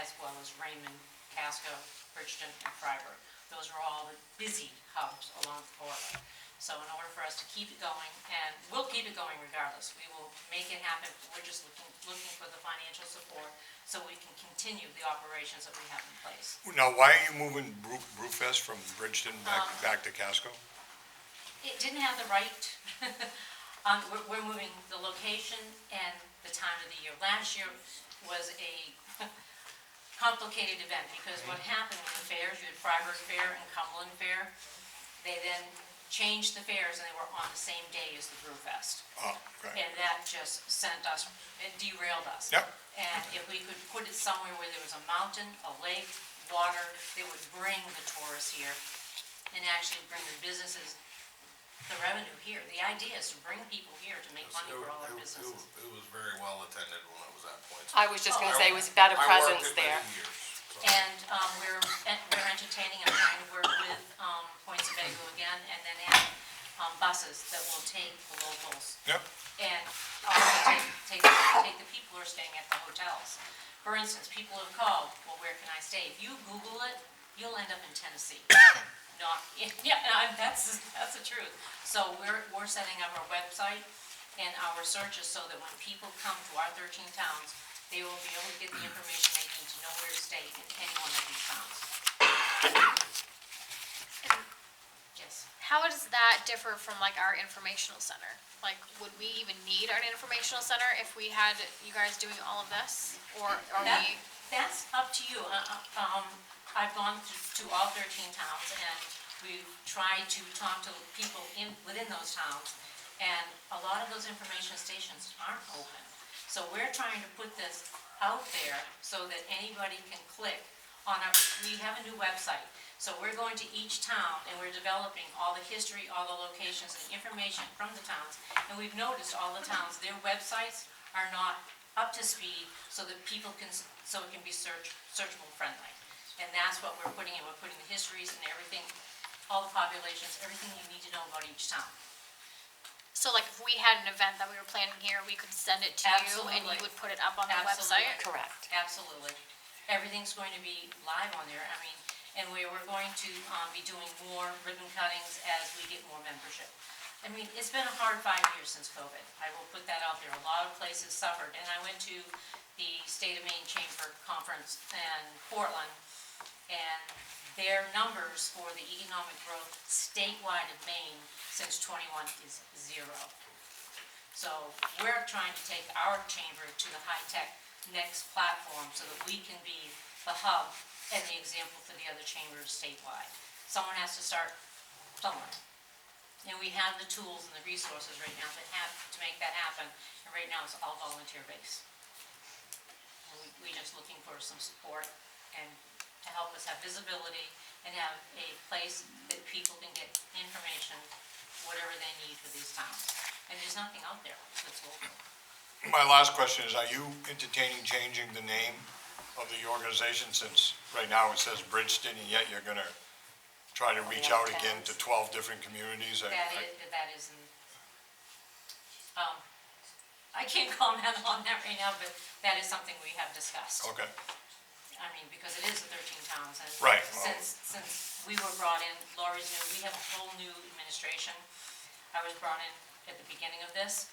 as well as Raymond, Casco, Bridgeton, and Freiburg. Those are all the busy hubs along the corridor. So in order for us to keep it going, and we'll keep it going regardless, we will make it happen. We're just looking for the financial support so we can continue the operations that we have in place. Now, why are you moving Brewfest from Bridgeton back to Casco? It didn't have the right, we're moving the location and the time of the year. Last year was a complicated event because what happened with the fairs, you had Freiburg Fair and Cumberland Fair. They then changed the fairs and they were on the same day as the Brewfest. Oh, okay. And that just sent us, it derailed us. Yep. And if we could put it somewhere where there was a mountain, a lake, water, that would bring the tourists here and actually bring the businesses, the revenue here. The idea is to bring people here to make money for all our businesses. It was very well attended when it was at points. I was just gonna say, it was better presence there. And we're entertaining and trying to work with Points of Bago again, and then add buses that will take the locals. Yep. And also take the people who are staying at the hotels. For instance, people have called, well, where can I stay? If you Google it, you'll end up in Tennessee. That's the truth. So we're setting up our website and our searches so that when people come to our 13 towns, they will be able to get the information they need to know where to stay in any one of these towns. Yes. How does that differ from like our informational center? Like, would we even need an informational center if we had you guys doing all of this? Or are we? That's up to you. I've gone to all 13 towns and we've tried to talk to people within those towns, and a lot of those information stations aren't open. So we're trying to put this out there so that anybody can click on we have a new website. So we're going to each town and we're developing all the history, all the locations and information from the towns. And we've noticed all the towns, their websites are not up to speed so that people can, so it can be searchable friendly. And that's what we're putting in. We're putting the histories and everything, all the populations, everything you need to know about each town. So like if we had an event that we were planning here, we could send it to you and you would put it up on the website? Correct. Absolutely. Everything's going to be live on there. I mean, and we're going to be doing more ribbon cuttings as we get more membership. I mean, it's been a hard 5 years since COVID. I will put that out there. A lot of places suffered. And I went to the State of Maine Chamber Conference in Portland, and their numbers for the economic growth statewide of Maine since 21 is 0. So we're trying to take our chamber to the high-tech next platform so that we can be the hub and the example for the other chambers statewide. Someone has to start somewhere. And we have the tools and the resources right now to make that happen, and right now it's all volunteer-based. We're just looking for some support and to help us have visibility and have a place that people can get information, whatever they need for these towns. And there's nothing out there that's local. My last question is, are you entertaining changing the name of the organization, since right now it says Bridgeton, and yet you're gonna try to reach out again to 12 different communities? That isn't, I can't comment on that right now, but that is something we have discussed. Okay. I mean, because it is the 13 towns, and Right. since we were brought in, Laurie's new, we have a whole new administration. I was brought in at the beginning of this,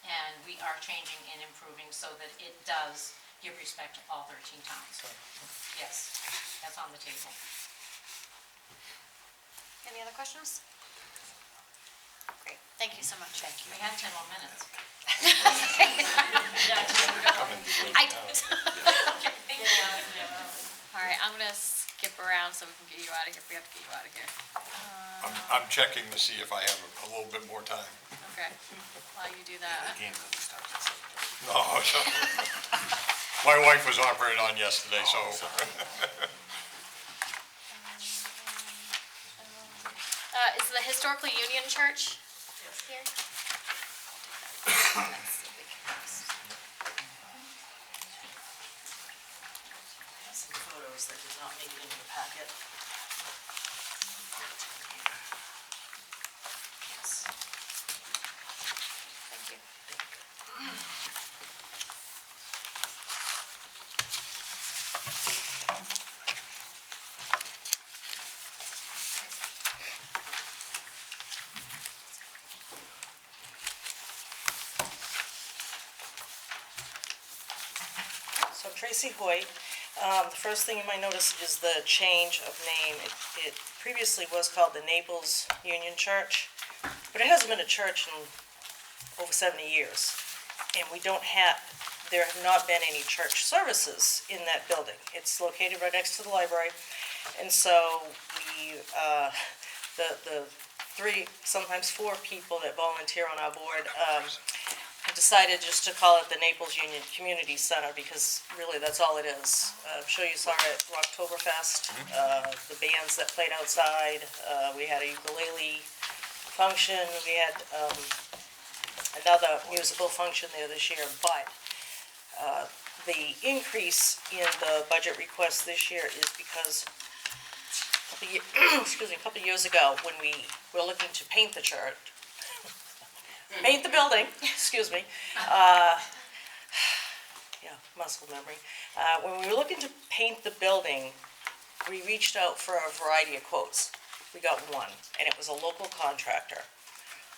and we are changing and improving so that it does give respect to all 13 towns. Yes, that's on the table. Any other questions? Great, thank you so much. Thank you. We have 10 more minutes. I did. All right, I'm gonna skip around so we can get you out of here, if we have to get you out of here. I'm checking to see if I have a little bit more time. Okay, while you do that. No, my wife was operated on yesterday, so. Is the Historical Union Church here? Some photos that did not make it into the packet. So I'm Tracy Hoyt. The first thing you might notice is the change of name. It previously was called the Naples Union Church, but it hasn't been a church in over 70 years. And there have not been any church services in that building. It's located right next to the library. And so the three, sometimes four people that volunteer on our board have decided just to call it the Naples Union Community Center, because really that's all it is. I'm sure you saw it at Rocktoberfest, the bands that played outside. We had a ukulele function. We had another musical function there this year, but the increase in the budget request this year is because a couple years ago, when we were looking to paint the church, paint the building, excuse me, muscle memory. When we were looking to paint the building, we reached out for a variety of quotes. We got one, and it was a local contractor.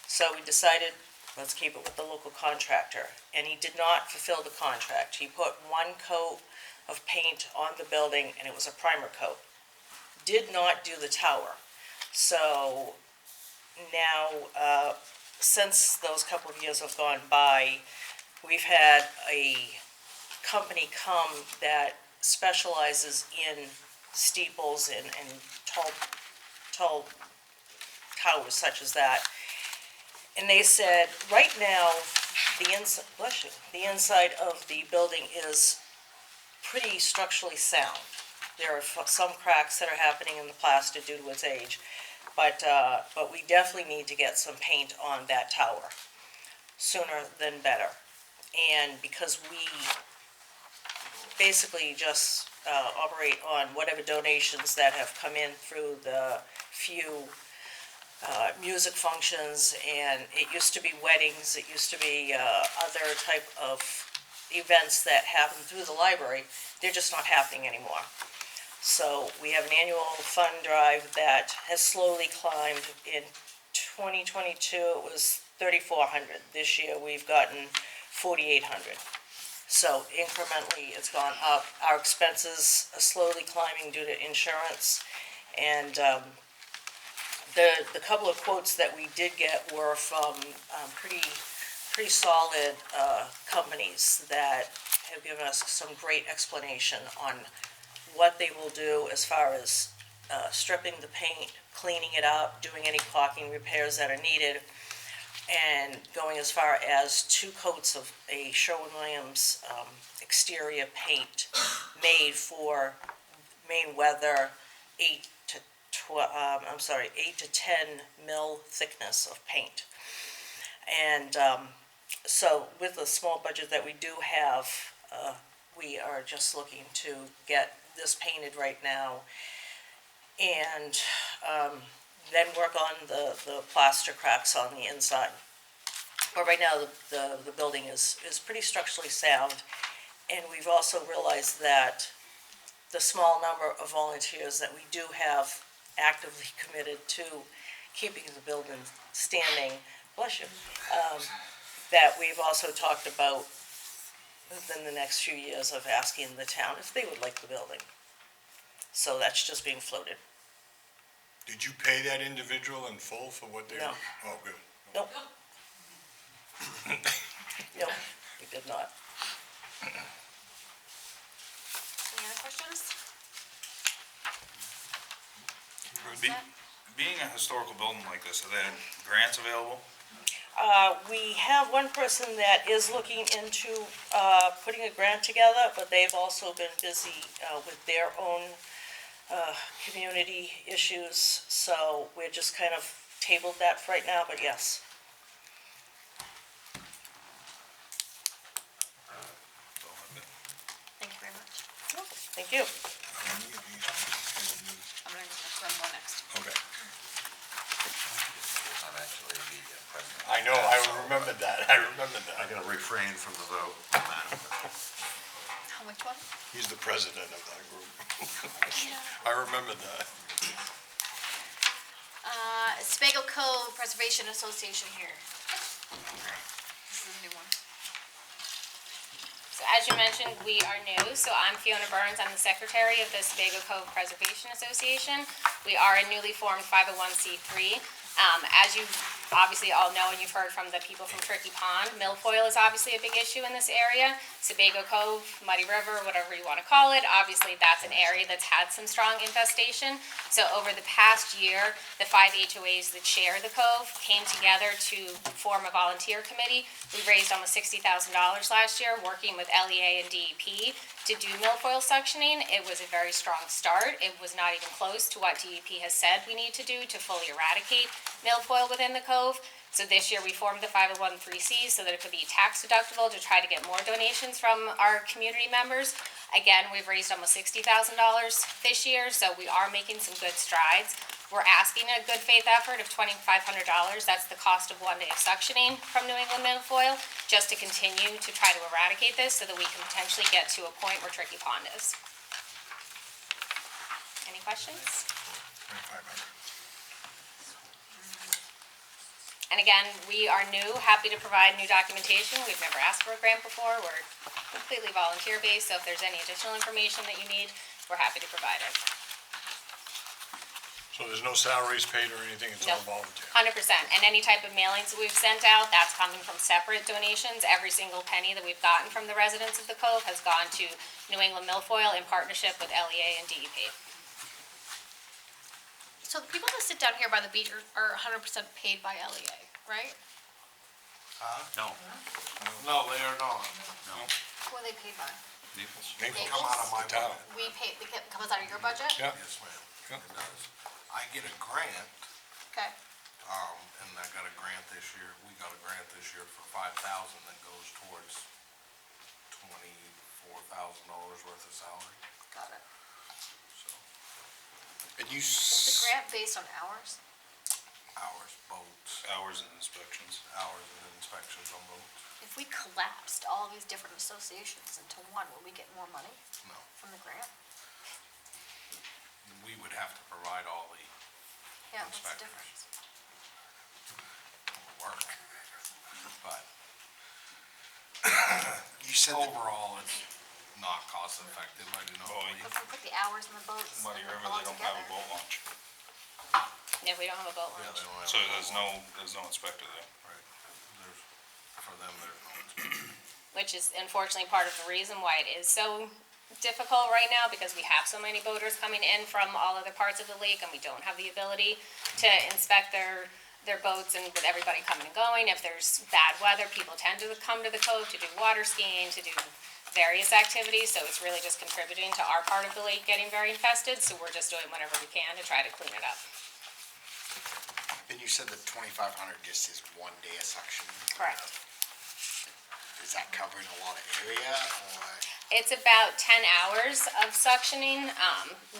So we decided, let's keep it with the local contractor. And he did not fulfill the contract. He put one coat of paint on the building, and it was a primer coat. Did not do the tower. So now, since those couple of years have gone by, we've had a company come that specializes in steeples and tall towers such as that. And they said, right now, the inside of the building is pretty structurally sound. There are some cracks that are happening in the plaster due to its age, but we definitely need to get some paint on that tower sooner than better. And because we basically just operate on whatever donations that have come in through the few music functions, and it used to be weddings, it used to be other type of events that happen through the library, they're just not happening anymore. So we have an annual fund drive that has slowly climbed. In 2022, it was 3,400. This year, we've gotten 4,800. So incrementally, it's gone up. Our expenses are slowly climbing due to insurance, and the couple of quotes that we did get were from pretty solid companies that have given us some great explanation on what they will do as far as stripping the paint, cleaning it up, doing any caulking repairs that are needed, and going as far as 2 coats of a Sherwin-Williams exterior paint made for Maine weather, 8 to 10 mil thickness of paint. And so with the small budget that we do have, we are just looking to get this painted right now, and then work on the plaster cracks on the inside. But right now, the building is pretty structurally sound, and we've also realized that the small number of volunteers that we do have actively committed to keeping the building standing, bless you, that we've also talked about within the next few years of asking the town if they would like the building. So that's just being floated. Did you pay that individual in full for what they? No. Oh, good. Nope. Nope, we did not. Any other questions? Being a historical building like this, are there grants available? We have one person that is looking into putting a grant together, but they've also been busy with their own community issues, so we're just kind of tabled that for right now, but yes. Thank you very much. Thank you. I'm going to run one next. Okay. I'm actually the president. I know, I remembered that, I'm gonna refrain from the vote. Which one? He's the president of that group. I remembered that. Spago Cove Preservation Association here. This is a new one. So as you mentioned, we are new, so I'm Fiona Burns, I'm the secretary of the Sebago Cove Preservation Association. We are a newly formed 501c3. As you obviously all know, and you've heard from the people from Tricky Pond, milfoil is obviously a big issue in this area. Sebago Cove, Muddy River, whatever you want to call it, obviously that's an area that's had some strong infestation. So over the past year, the 5 HOAs that share the cove came together to form a volunteer committee. We raised almost $60,000 last year working with LEA and DEP to do milfoil suctioning. It was a very strong start. It was not even close to what DEP has said we need to do to fully eradicate milfoil within the cove. So this year we formed the 501(c) so that it could be tax deductible to try to get more donations from our community members. Again, we've raised almost $60,000 this year, so we are making some good strides. We're asking a good faith effort of $2,500. That's the cost of 1 day of suctioning from New England milfoil, just to continue to try to eradicate this so that we can potentially get to a point where Tricky Pond is. Any questions? And again, we are new, happy to provide new documentation. We've never asked for a grant before. We're completely volunteer-based, so if there's any additional information that you need, we're happy to provide it. So there's no salaries paid or anything, it's all Nope. volunteer? 100%. And any type of mailings that we've sent out, that's coming from separate donations. Every single penny that we've gotten from the residents of the Cove has gone to New England Milfoil in partnership with LEA and DEP. So the people that sit down here by the beach are 100% paid by LEA, right? No, No, they are not. Who are they paid by? Naples. They come out of my Town. budget. We pay, it comes out of your budget? Yeah. Yes, ma'am. It does. I get a grant, Okay. and I got a grant this year. We got a grant this year for $5,000 that goes towards $24,000 worth of salary, Got it. so. And you, Is the grant based on hours? Hours, boats, Hours and inspections. hours and inspections on boats. If we collapsed all these different associations into one, would we get more money No, from the grant? we would have to provide all the Yeah, what's the Inspectors. difference? work, but You said that overall, it's not cost effective, I do not believe. If we put the hours in the boats Muddy and River, all they don't have a together. boat launch. Yeah, we don't have a boat Yeah, launch. they don't have So a boat there's no inspector there. Right, there's, for them, there's no inspection. Which is unfortunately part of the reason why it is so difficult right now, because we have so many boaters coming in from all other parts of the lake, and we don't have the ability to inspect their boats, and with everybody coming and going, if there's bad weather, people tend to come to the cove to do water skiing, to do various activities, so it's really just contributing to our part of the lake getting very infested, so we're just doing whatever we can to try to clean it up. And you said that 2,500 just is 1 day of suction. Correct. Is that covering a lot of area, or? It's about 10 hours of suctioning.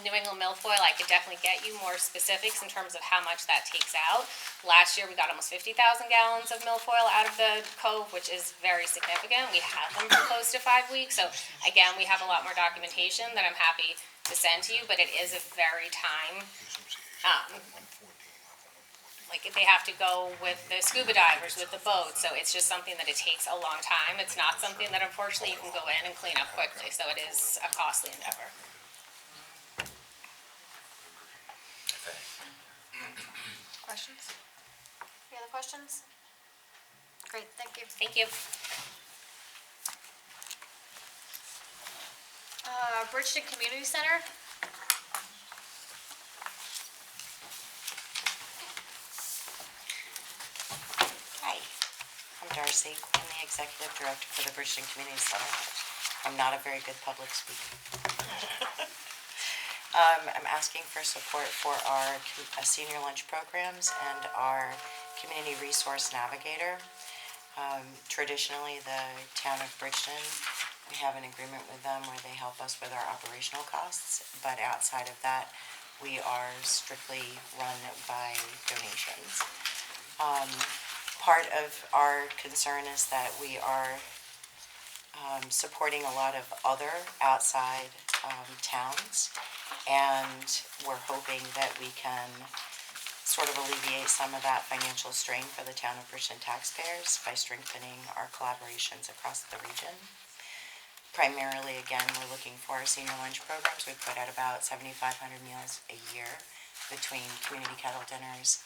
New England milfoil, I could definitely get you more specifics in terms of how much that takes out. Last year, we got almost 50,000 gallons of milfoil out of the cove, which is very significant. We had them for close to 5 weeks, so again, we have a lot more documentation that I'm happy to send to you, but it is a very time, like they have to go with the scuba divers, with the boat, so it's just something that it takes a long time. It's not something that unfortunately you can go in and clean up quickly, so it is a costly endeavor. Questions? Any other questions? Great, thank you. Thank you. Bridgeton Community Center? Hi, I'm Darcy. I'm the Executive Director for the Bridgeton Community Center. I'm not a very good public speaker. I'm asking for support for our senior lunch programs and our community resource navigator. Traditionally, the town of Bridgeton, we have an agreement with them where they help us with our operational costs, but outside of that, we are strictly run by donations. Part of our concern is that we are supporting a lot of other outside towns, and we're hoping that we can sort of alleviate some of that financial strain for the town of Bridgeton taxpayers by strengthening our collaborations across the region. Primarily, again, we're looking for our senior lunch programs. We put out about 7,500 meals a year between community kettle dinners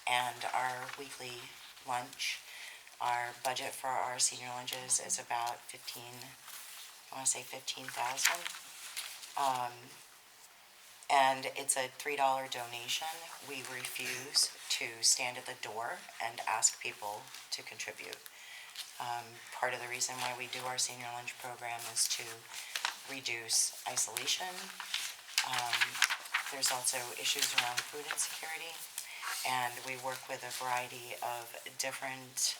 and our weekly lunch. Our budget for our senior lunches is about 15,000. And it's a $3 donation. We refuse to stand at the door and ask people to contribute. Part of the reason why we do our senior lunch program is to reduce isolation. There's also issues around food insecurity, and we work with a variety of different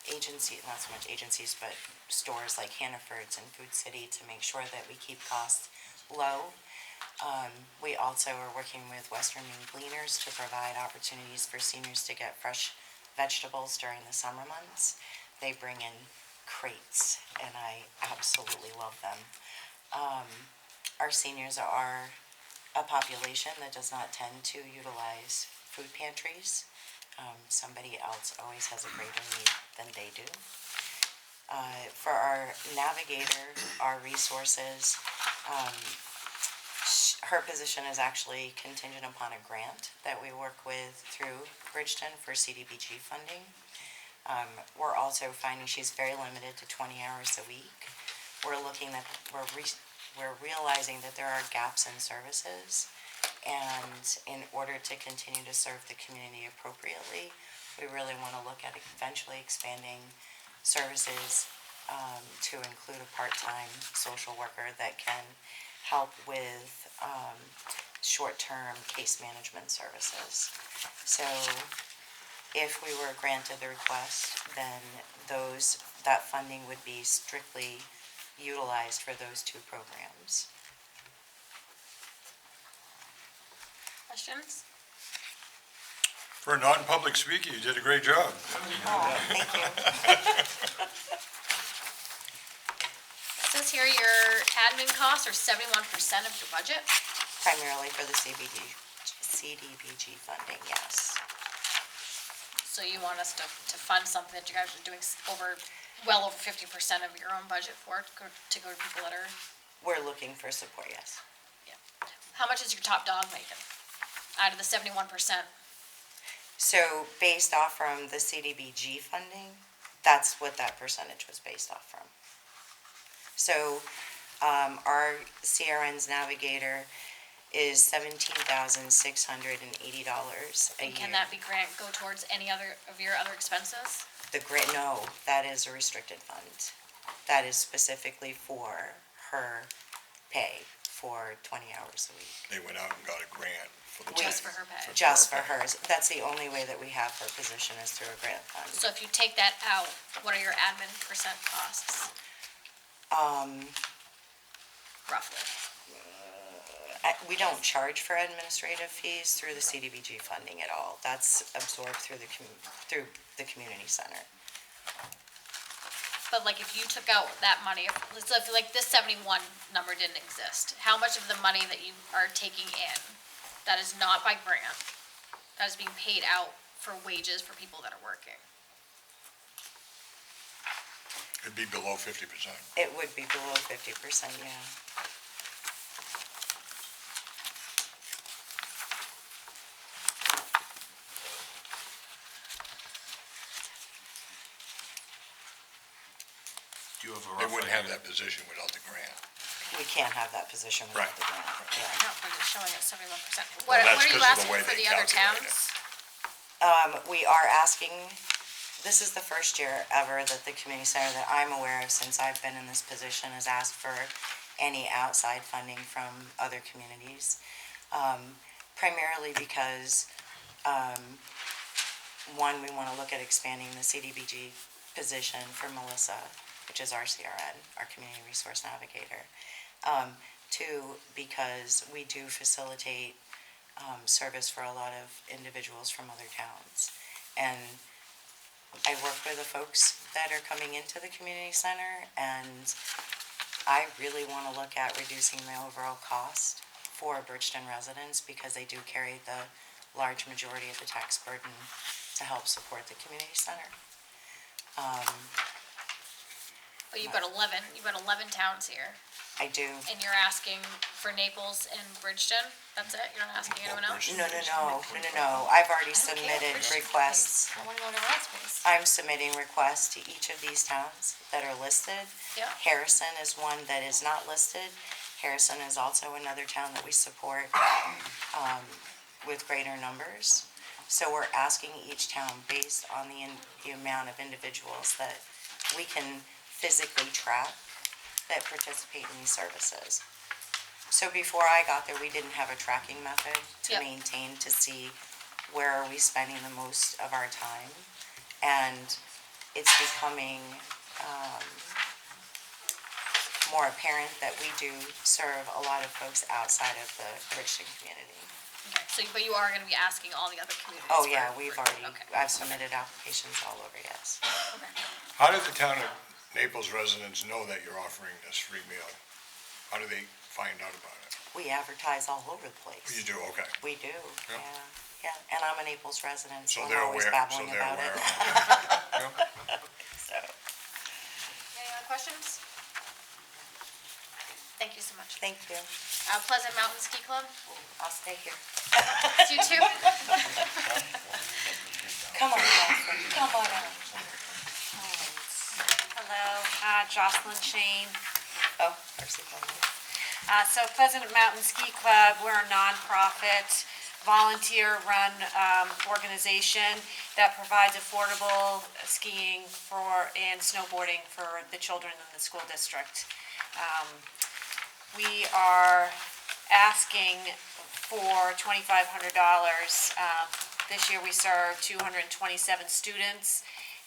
agencies, not so much agencies, but stores like Hannaford's and Food City to make sure that we keep costs low. We also are working with Western Maine Gleaners to provide opportunities for seniors to get fresh vegetables during the summer months. They bring in crates, and I absolutely love them. Our seniors are a population that does not tend to utilize food pantries. Somebody else always has a greater need than they do. For our navigator, our resources, her position is actually contingent upon a grant that we work with through Bridgeton for CDBG funding. We're also finding she's very limited to 20 hours a week. We're realizing that there are gaps in services, and in order to continue to serve the community appropriately, we really want to look at eventually expanding services to include a part-time social worker that can help with short-term case management services. So if we were granted the request, then that funding would be strictly utilized for those two programs. Questions? For a non-public speaker, you did a great job. Oh, thank you. It says here your admin costs are 71% of your budget. Primarily for the CDBG funding, yes. So you want us to fund something that you guys are doing well over 50% of your own budget for, to go to people that are, We're looking for support, yes. how much is your top dog making out of the 71%? So based off from the CDBG funding, that's what that percentage was based off from. So our CRN's navigator is $17,680 a year. And can that be go towards any other of your other expenses? No, that is a restricted fund. That is specifically for her pay for 20 hours a week. They went out and got a grant for the. Just for her pay? Just for hers. That's the only way that we have her position is through a grant fund. So if you take that out, what are your admin percent costs, roughly? We don't charge for administrative fees through the CDBG funding at all. That's absorbed through the community center. But like if you took out that money, so if like this 71 number didn't exist, how much of the money that you are taking in that is not by grant, that is being paid out for wages for people that are working? It'd be below 50%. It would be below 50%, yeah. Do you have a They rough wouldn't have idea? that position without the grant. We can't have that position without the grant. Yeah. No, but it's showing at 71%. Well, What that's are you 'cause of the asking way for they the other calculate towns? We are asking, this is the first year ever that the community center that I'm aware of since I've been in this position has asked for any outside funding from other communities. Primarily because, one, we want to look at expanding the CDBG position for Melissa, which is our CRN, our Community Resource Navigator. Two, because we do facilitate service for a lot of individuals from other towns. And I work with the folks that are coming into the community center, and I really want to look at reducing the overall cost for Bridgeton residents because they do carry the large majority of the tax burden to help support the community center. Oh, you've got 11 towns here, I do. and you're asking for Naples and Bridgeton? That's it? You're not asking anyone else? No. I've already submitted requests. I wanna go anywhere else, please. I'm submitting requests to each of these towns that are listed. Yeah. Harrison is one that is not listed. Harrison is also another town that we support with greater numbers. So we're asking each town based on the amount of individuals that we can physically track that participate in these services. So before I got there, we didn't have a tracking method to Yep. maintain to see where are we spending the most of our time. And it's becoming more apparent that we do serve a lot of folks outside of the Bridgeton community. Okay, so, but you are gonna be asking all the other communities? Oh, for- yeah, we've already, Okay. I've submitted applications all over, yes. How did the town of Naples residents know that you're offering this free meal? How do they find out about it? We advertise all over the place. You do, okay. We do, Yeah. yeah. And I'm a Naples resident, so So I'm they're always aware, babbling so they're about aware it. of it. So, Any other questions? Thank you so much. thank you. Pleasant Mountain Ski Club, I'll stay here. it's you too? Come on, Catherine, come on out. Hello, Jocelyn Shane. Oh, mercy, So Pleasant Mountain Ski Club, we're a nonprofit, volunteer-run organization that provides affordable skiing and snowboarding for the children in the school district. We are asking for $2,500. This year we served 227 students,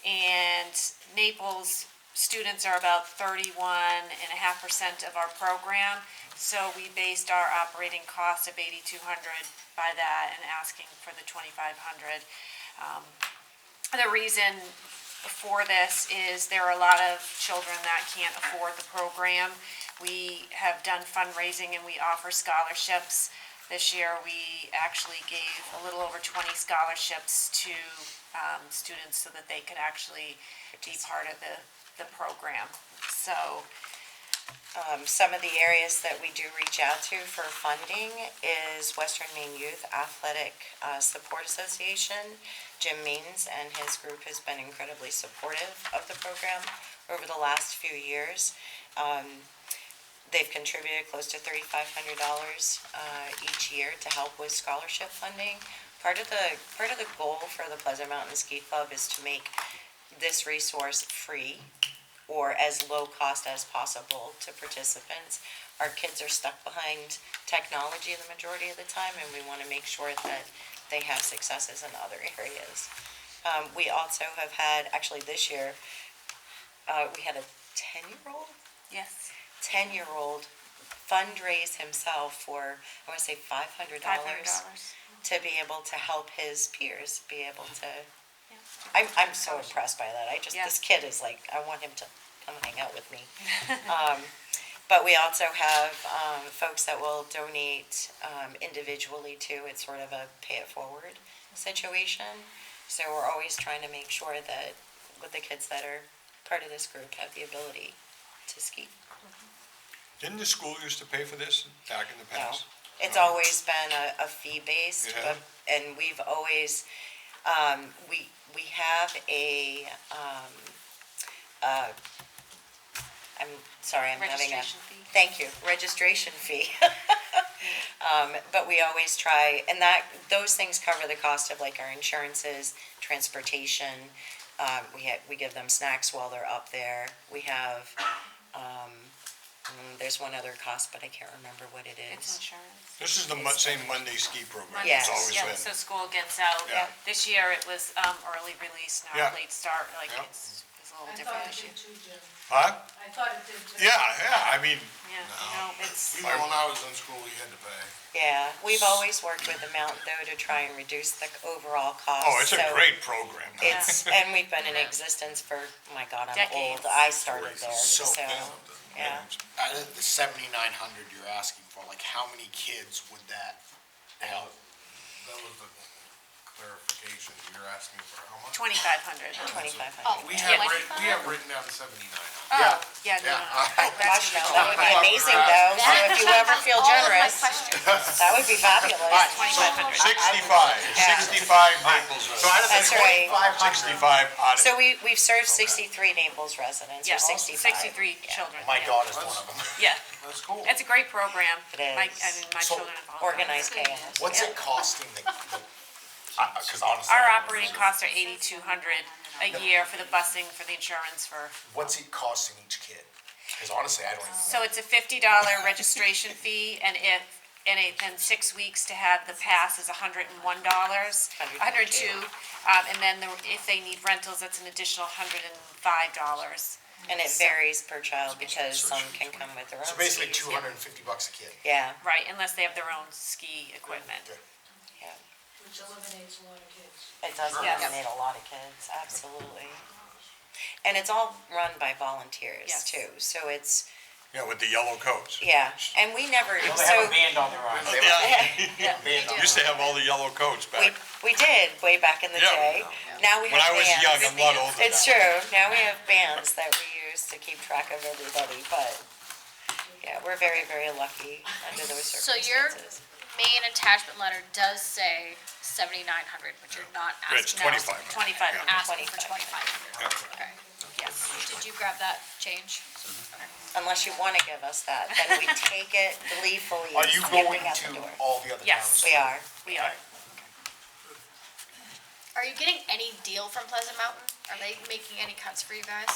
and Naples students are about 31.5% of our program. So we based our operating cost of $8,200 by that and asking for the $2,500. The reason for this is there are a lot of children that can't afford the program. We have done fundraising and we offer scholarships. This year, we actually gave a little over 20 scholarships to students so that they could actually be part of the program. So, some of the areas that we do reach out to for funding is Western Maine Youth Athletic Support Association. Jim Means and his group has been incredibly supportive of the program over the last few years. They've contributed close to $3,500 each year to help with scholarship funding. Part of the goal for the Pleasant Mountain Ski Club is to make this resource free or as low cost as possible to participants. Our kids are stuck behind technology the majority of the time, and we want to make sure that they have successes in other areas. We also have had, actually this year, we had a 10-year-old? yes. 10-year-old fundraise himself for, I want to say $500 to be able to help his peers be able to. I'm so impressed by that. This kid is like, I want him to come hang out with me. But we also have folks that will donate individually too. It's sort of a pay it forward situation. So we're always trying to make sure that with the kids that are part of this group have the ability to ski. Didn't the school used to pay for this back in the past? It's always been a fee-based, Yeah. and we've always, we have I'm sorry, I'm having a. Registration fee. Thank you, registration fee. But we always try, and those things cover the cost of like our insurances, transportation. We give them snacks while they're up there. We have, there's one other cost, but I can't remember what it It's is. insurance. This is the same Monday ski program. Yes. It's always Yeah, been. so school gets out. Yeah. This year it was early release, not Yeah. late start, like Yeah. it's a little different this year. Huh? I thought it did too. Yeah, I mean, Yeah, no, it's, Even when I was in school, we had to pay. Yeah, we've always worked with the Mount though to try and reduce the overall cost. oh, it's a So great program. and we've been in existence for, oh my God, I'm Decades. old. I started there, So, so, yeah. Out of the 7,900 you're asking for, like, how many kids would that help? That was the clarification, you're asking for how much? 2,500. 2,500. We have written down 7,900. Oh, yeah, no, no. Oh, gosh, no, that would be amazing though, so if you ever feel generous, that would be fabulous. 2,500. 65 Naples So out of the That's right. 2,500, 65 out of, So we've served 63 Naples residents, or Yeah, 65. 63 children. my yeah. daughter's one of them. Yeah, That's cool. it's a great program. It is. My So, children have all. Organized chaos. What's it costing because honestly. Our operating costs are 8,200 a year for the busing, for the insurance, for, What's it costing each kid? Because honestly, I don't even so know. it's a $50 registration fee, and then 6 weeks to have the pass is $101, 102. And then if they need rentals, that's an additional $105. And it varies per child because some can come with their own So basically skis. $250 a kid. Yeah, Right, unless they have their own ski equipment. yeah. Which eliminates a lot of kids. It does Yes. eliminate a lot of kids, absolutely. And it's all run by volunteers Yes. too, so it's, with the yellow coats. yeah, and we never, They have so, a band on their arm. Yeah, used to have all the yellow coats we, back. we did way back in the Yeah. day. Now we When have I was bands. young, I'm not older It's now. true, now we have bands that we use to keep track of everybody, but, yeah, we're very, very lucky under those So your circumstances. main attachment letter does say 7,900, but you're not It's asking. 25. 2,500. Asking for 2,500. Okay. Yes. Did you grab that change? Okay. Unless you wanna give us that, then we take it gleefully, Are you skipping going out the to door. all the other Yes. towns? We are. We are. Are you getting any deal from Pleasant Mountain? Are they making any cuts for you guys?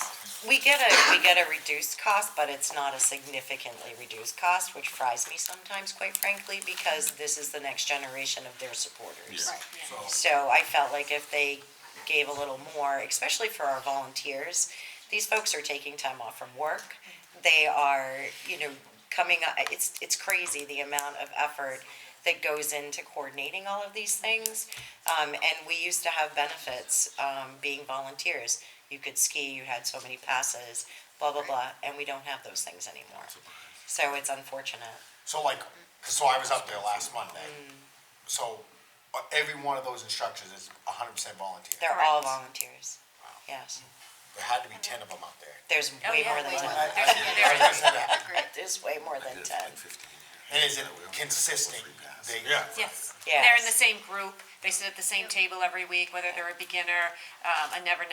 We get a reduced cost, but it's not a significantly reduced cost, which fries me sometimes, quite frankly, because this is the next generation of their supporters. Right. So I felt like if they gave a little more, especially for our volunteers, these folks are taking time off from work. They are, coming up, it's crazy the amount of effort that goes into coordinating all of these things. And we used to have benefits, being volunteers. You could ski, you had so many passes, blah, blah, blah, and we don't have those things anymore. So it's unfortunate. So so I was up there last Monday. So every one of those instructors is 100% volunteer. They're all volunteers, yes. There had to be 10 of them up there. There's Oh, way yeah, more than way 10. more. I was gonna say that. There's way more than 10. And is it consistent? Yeah. Yes. Yes. They're in the same group. They sit at the same table every week, whether they're a beginner, a never,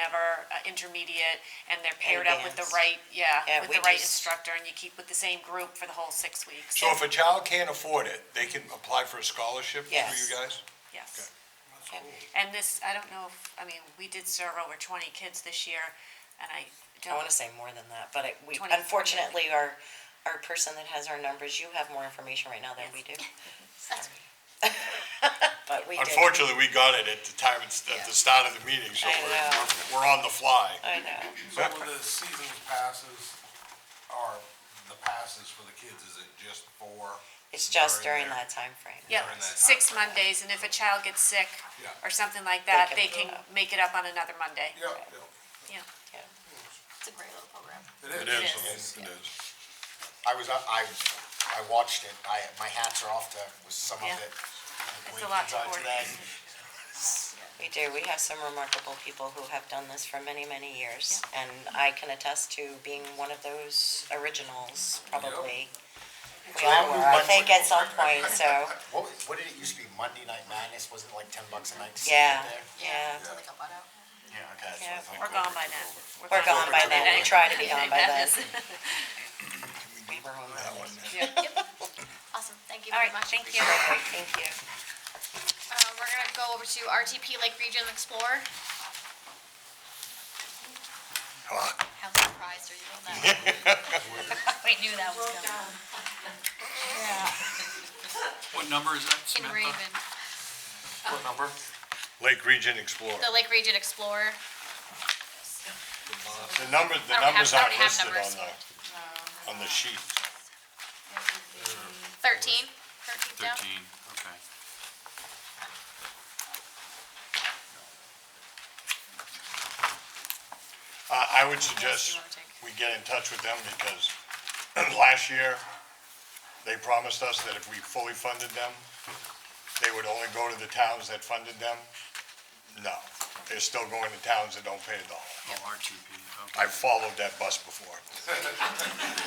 intermediate, and they're paired up with the advanced. right, Yeah, with we the right just- instructor, and you keep with the same group for the whole 6 weeks. So if a child can't afford it, they can apply for a scholarship through Yes. you guys? Yes. Okay. And this, I don't know we did serve over 20 kids this year, and I I don't. wanna say more than that, but we, 20, unfortunately, our person that has our numbers, you have more information right now than we do. That's But we do. Unfortunately, we got it at the time, at the start of the meeting, so I know. we're on the fly. I know. So with the season's passes, or the passes for the kids, is it just for? It's just during there? that time frame. Yeah, during that 6 time frame. Mondays, and if a child gets sick Yeah. or something like that, They they can can make it up on another Monday. Yeah, Yeah. It's a great little program. it It is. is, it is. I watched it. My hats are off to with some Yeah. of it. It's a lot to today. We do. We have some remarkable people who have done this for many, many years. And I can attest to being one of those originals, probably. We all were, I think, at some point, so, What did it used to be? Monday Night Madness? Wasn't it like $10 a night to yeah, stay there? yeah. They got bought out. Yeah, okay. that's what I Yeah. thought. We're gone by then. We're gone by then. We try to be gone by then. We We're home that by one. Awesome, thank you All very right, much. thank you. Perfect, thank you. We're gonna go over to RTP Lake Region Explorer. How surprised are you on that? We knew that was coming. What number is that, In Samantha? Raven, What number? Lake Region Explorer. the Lake Region Explorer. The numbers I don't have- I aren't don't have listed numbers. on the sheet. 13 down. 13, okay. I would suggest we get in touch with them because last year, they promised us that if we fully funded them, they would only go to the towns that funded them. No, they're still going to towns that don't pay $1. Oh, RTP, okay. I've followed that bus before.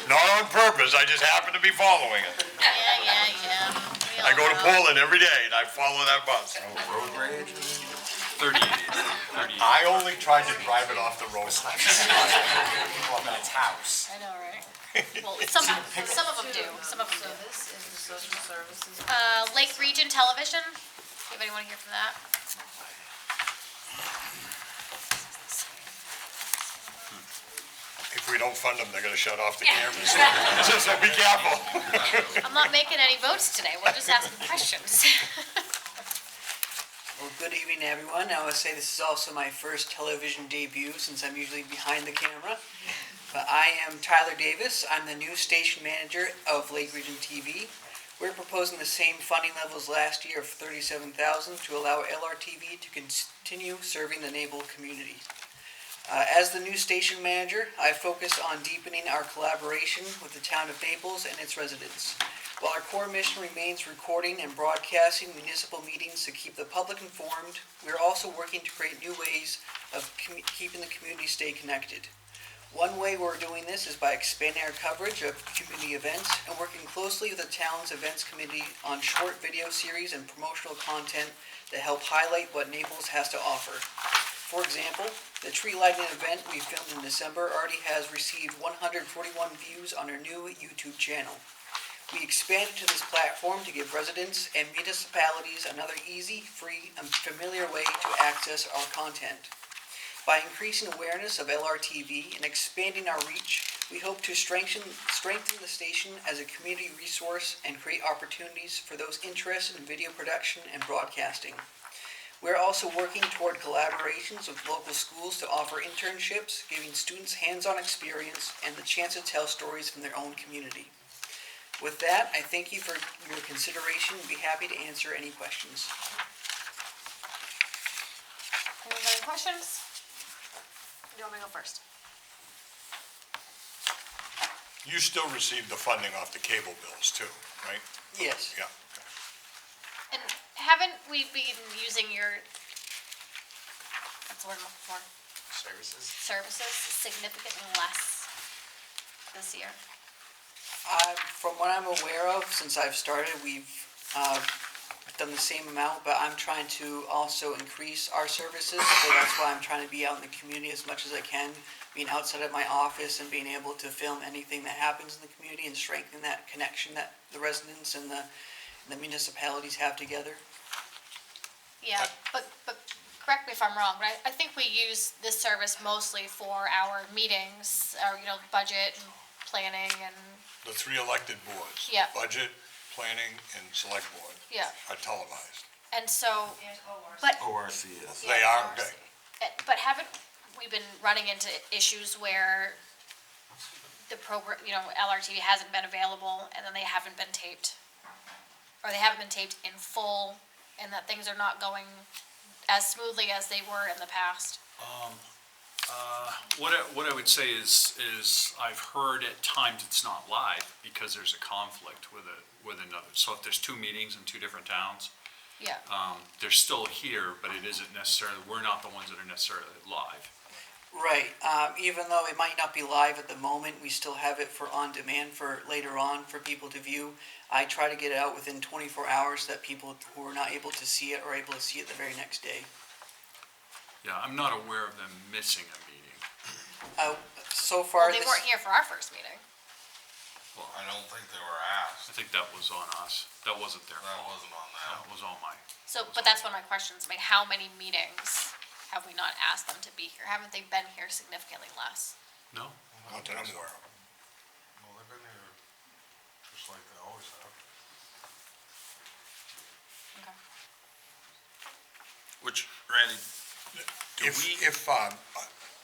Not on purpose, I just happen to be following it. Yeah. We I all go to know. Portland every day and I follow that bus. Road rage? 38, 38. I only tried to drive it off the road. People up in its house. I know, right? Well, some of them do, some of them do. This is the social services. Lake Region Television, do you have anyone here from that? If we don't fund them, they're gonna shut off the cameras. So be careful. I'm not making any votes today, we're just asking questions. Well, good evening, everyone. I want to say this is also my first television debut since I'm usually behind the camera. But I am Tyler Davis. I'm the new station manager of Lake Region TV. We're proposing the same funding levels last year of $37,000 to allow LRTV to continue serving the Naples community. As the new station manager, I focus on deepening our collaboration with the town of Naples and its residents. While our core mission remains recording and broadcasting municipal meetings to keep the public informed, we are also working to create new ways of keeping the community stay connected. One way we're doing this is by expanding our coverage of community events and working closely with the town's events committee on short video series and promotional content that help highlight what Naples has to offer. For example, the tree lighting event we filmed in December already has received 141 views on our new YouTube channel. We expanded to this platform to give residents and municipalities another easy, free, and familiar way to access our content. By increasing awareness of LRTV and expanding our reach, we hope to strengthen the station as a community resource and create opportunities for those interested in video production and broadcasting. We're also working toward collaborations with local schools to offer internships, giving students hands-on experience and the chance to tell stories from their own community. With that, I thank you for your consideration and be happy to answer any questions. Anyone got any questions? Do you want me to go first? You still receive the funding off the cable bills too, right? Yes. Yeah. And haven't we been using your, what's the word I'm looking for? Services significantly less this year? From what I'm aware of, since I've started, we've done the same amount, but I'm trying to also increase our services, so that's why I'm trying to be out in the community as much as I can, being outside of my office and being able to film anything that happens in the community and strengthen that connection that the residents and the municipalities have together. Yeah, but correct me if I'm wrong, but I think we use this service mostly for our meetings, our, budget and planning and, The 3 elected boards. Yeah. Budget, planning, and select board yeah. are televised. And so, but, ORC is. They are, okay. but haven't we been running into issues where the program, LRTV hasn't been available and then they haven't been taped? Or they haven't been taped in full and that things are not going as smoothly as they were in the past? What I would say is I've heard at times it's not live because there's a conflict with another. So if there's 2 meetings in 2 different towns, Yeah. they're still here, but it isn't necessarily, we're not the ones that are necessarily live. Right, even though it might not be live at the moment, we still have it for on demand for later on for people to view. I try to get it out within 24 hours so that people who are not able to see it are able to see it the very next day. Yeah, I'm not aware of them missing a meeting. So far, Well, they weren't here for our first meeting. Well, I don't think they were asked. I think that was on us. That wasn't their That fault. wasn't on them. That was all mine. So, but that's one of my questions. I mean, how many meetings have we not asked them to be here? Haven't they been here significantly less? No? Not that I'm aware of. Well, they've been here just like they always have. Okay. Which, Randy,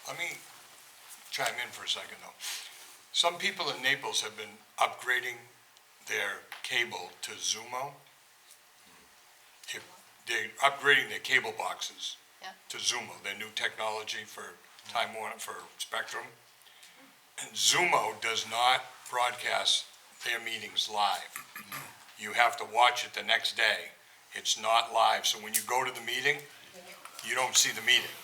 Let me chime in for a second though. Some people in Naples have been upgrading their cable to Zumo. They're upgrading their cable boxes Yeah. to Zumo, their new technology for Time Warner, for Spectrum. And Zumo does not broadcast their meetings live. You have to watch it the next day. It's not live, so when you go to the meeting, you don't see the meeting.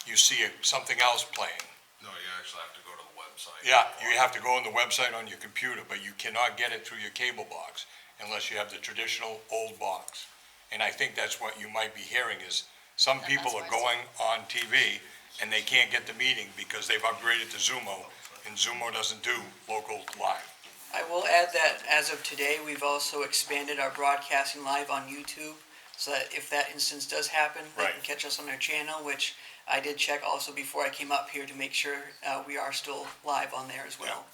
You see something else playing. No, you actually have to go to the website. Yeah, you have to go on the website on your computer, but you cannot get it through your cable box unless you have the traditional old box. And I think that's what you might be hearing is some people are going on TV and they can't get the meeting because they've upgraded to Zumo, and Zumo doesn't do local live. I will add that as of today, we've also expanded our broadcasting live on YouTube, so that if that instance does happen, they can Right. catch us on their channel, which I did check also before I came up here to make sure we are still live on there as well.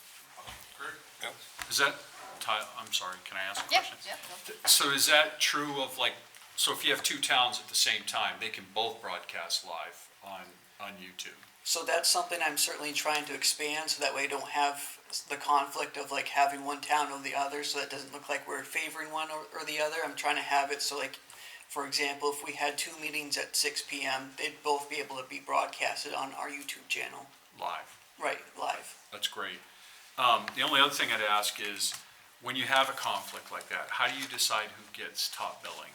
Is that, Ty, I'm sorry, can I ask a Yep, question? yep. So is that true of like, so if you have two towns at the same time, they can both broadcast live on YouTube? So that's something I'm certainly trying to expand, so that way I don't have the conflict of like having one town over the other, so that doesn't look like we're favoring one or the other. I'm trying to have it so like, for example, if we had two meetings at 6 PM, they'd both be able to be broadcasted on our YouTube channel. Live? Right, live. That's great. The only other thing I'd ask is, when you have a conflict like that, how do you decide who gets top billing?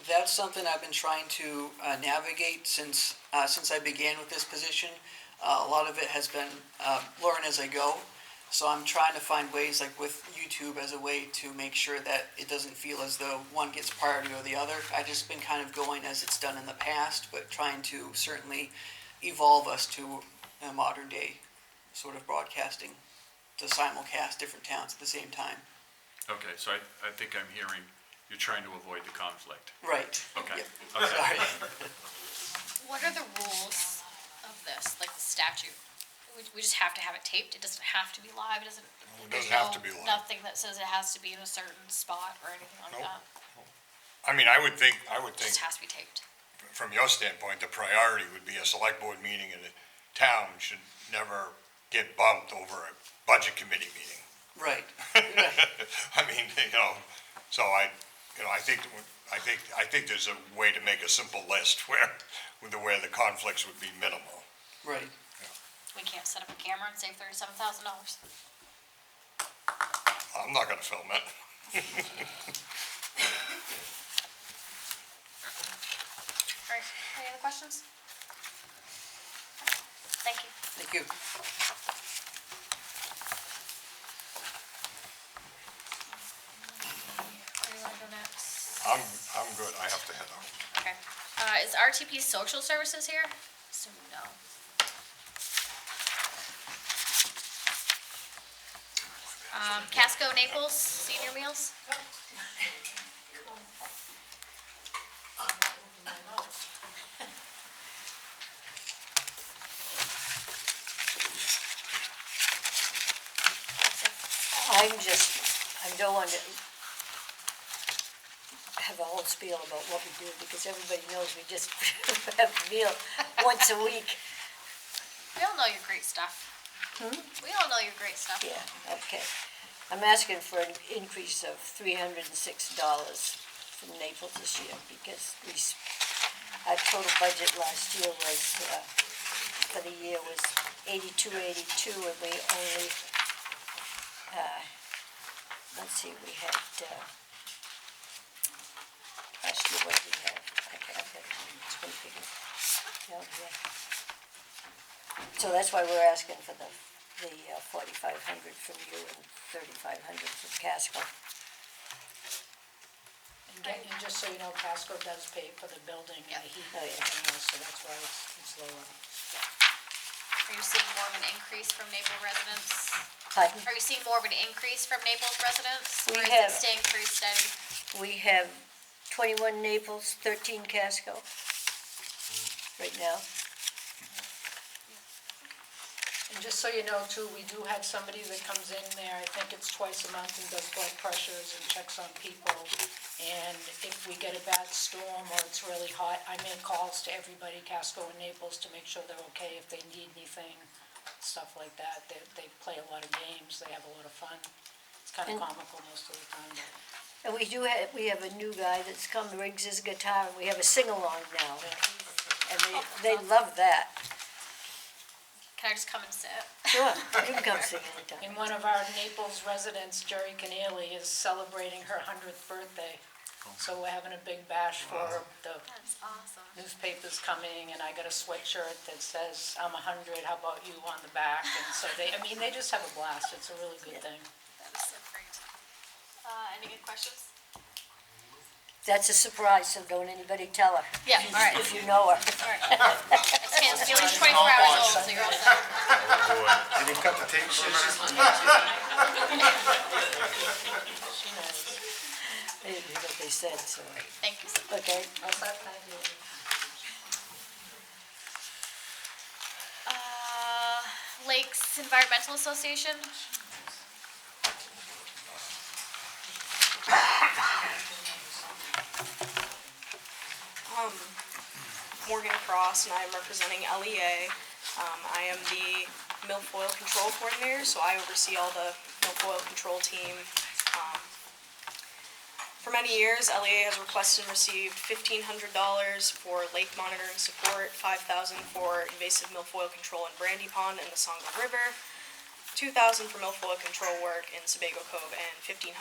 That's something I've been trying to navigate since I began with this position. A lot of it has been learn as I go. So I'm trying to find ways, like with YouTube, as a way to make sure that it doesn't feel as though one gets priority over the other. I've just been kind of going as it's done in the past, but trying to certainly evolve us to a modern day sort of broadcasting, to simulcast different towns at the same time. Okay, so I think I'm hearing you're trying to avoid the conflict. Right. Okay. Yep. Okay. Sorry. What are the rules of this, like the statute? We just have to have it taped, it doesn't have to be live, it doesn't. It doesn't have to be live. Nothing that says it has to be in a certain spot or anything like Nope. that. I mean, I would think, It just has to be taped. from your standpoint, the priority would be a select board meeting in a town should never get bumped over a budget committee meeting. Right. I mean, so I think there's a way to make a simple list where the conflicts would be minimal. Right. We can't set up a camera and save $37,000. I'm not gonna film it. All right, any other questions? Thank you. Thank you. Where do you wanna go next? I'm good, I have to head out. Okay, is RTP Social Services here? Assume no. Casco Naples Senior Meals? I don't want to have a whole spiel about what we do, because everybody knows we just have a meal once a week. We all know your great stuff. We all know your great stuff. Yeah, okay. I'm asking for an increase of $306 from Naples this year, because our total budget last year was, for the year was 82, and we only, let's see, we had, last year what did we have? I have that, it's one figure down here. So that's why we're asking for the 4,500 from you and 3,500 from Casco. And just so you know, Casco does pay for the building and the heat, Oh, yeah. so that's why it's lower. Are you seeing more of an increase from Naples residents? Pardon? Are you seeing more of an increase from Naples residents? We Or is have- it staying pretty steady? We have 21 Naples, 13 Casco right now. And just so you know too, we do have somebody that comes in there, I think it's twice a month, and does blood pressures and checks on people. And if we get a bad storm or it's really hot, I make calls to everybody, Casco and Naples, to make sure they're okay, if they need anything, stuff like that. They play a lot of games, they have a lot of fun. It's kind of And- comical most of the time, but. And we have a new guy that's come, brings his guitar, and we have a sing-along now. And they love that. Can I just come and sit? Sure, you can come sing anytime. And one of our Naples residents, Jerry Keneally, is celebrating her 100th birthday. So we're having a big bash for the That's awesome. newspapers coming, and I got a sweatshirt that says, "I'm 100, how about you," on the back, and so they just have a blast, it's a really good thing. That is so great. Any good questions? That's a surprise, so don't anybody tell her. Yeah, all right. If you know her. All right. It's can't be at least 24 hours old, so you're all set. Did you cut the tape? She knows. They did what they said, so, Thank you so much. okay. All set, thank you. Lakes Environmental Association? Morgan Cross, and I'm representing LEA. I am the milfoil control coordinator, so I oversee all the milfoil control team. For many years, LEA has requested and received $1,500 for lake monitoring support, $5,000 for invasive milfoil control in Brandy Pond and the Songo River, $2,000 for milfoil control work in Sebago Cove, and $1,500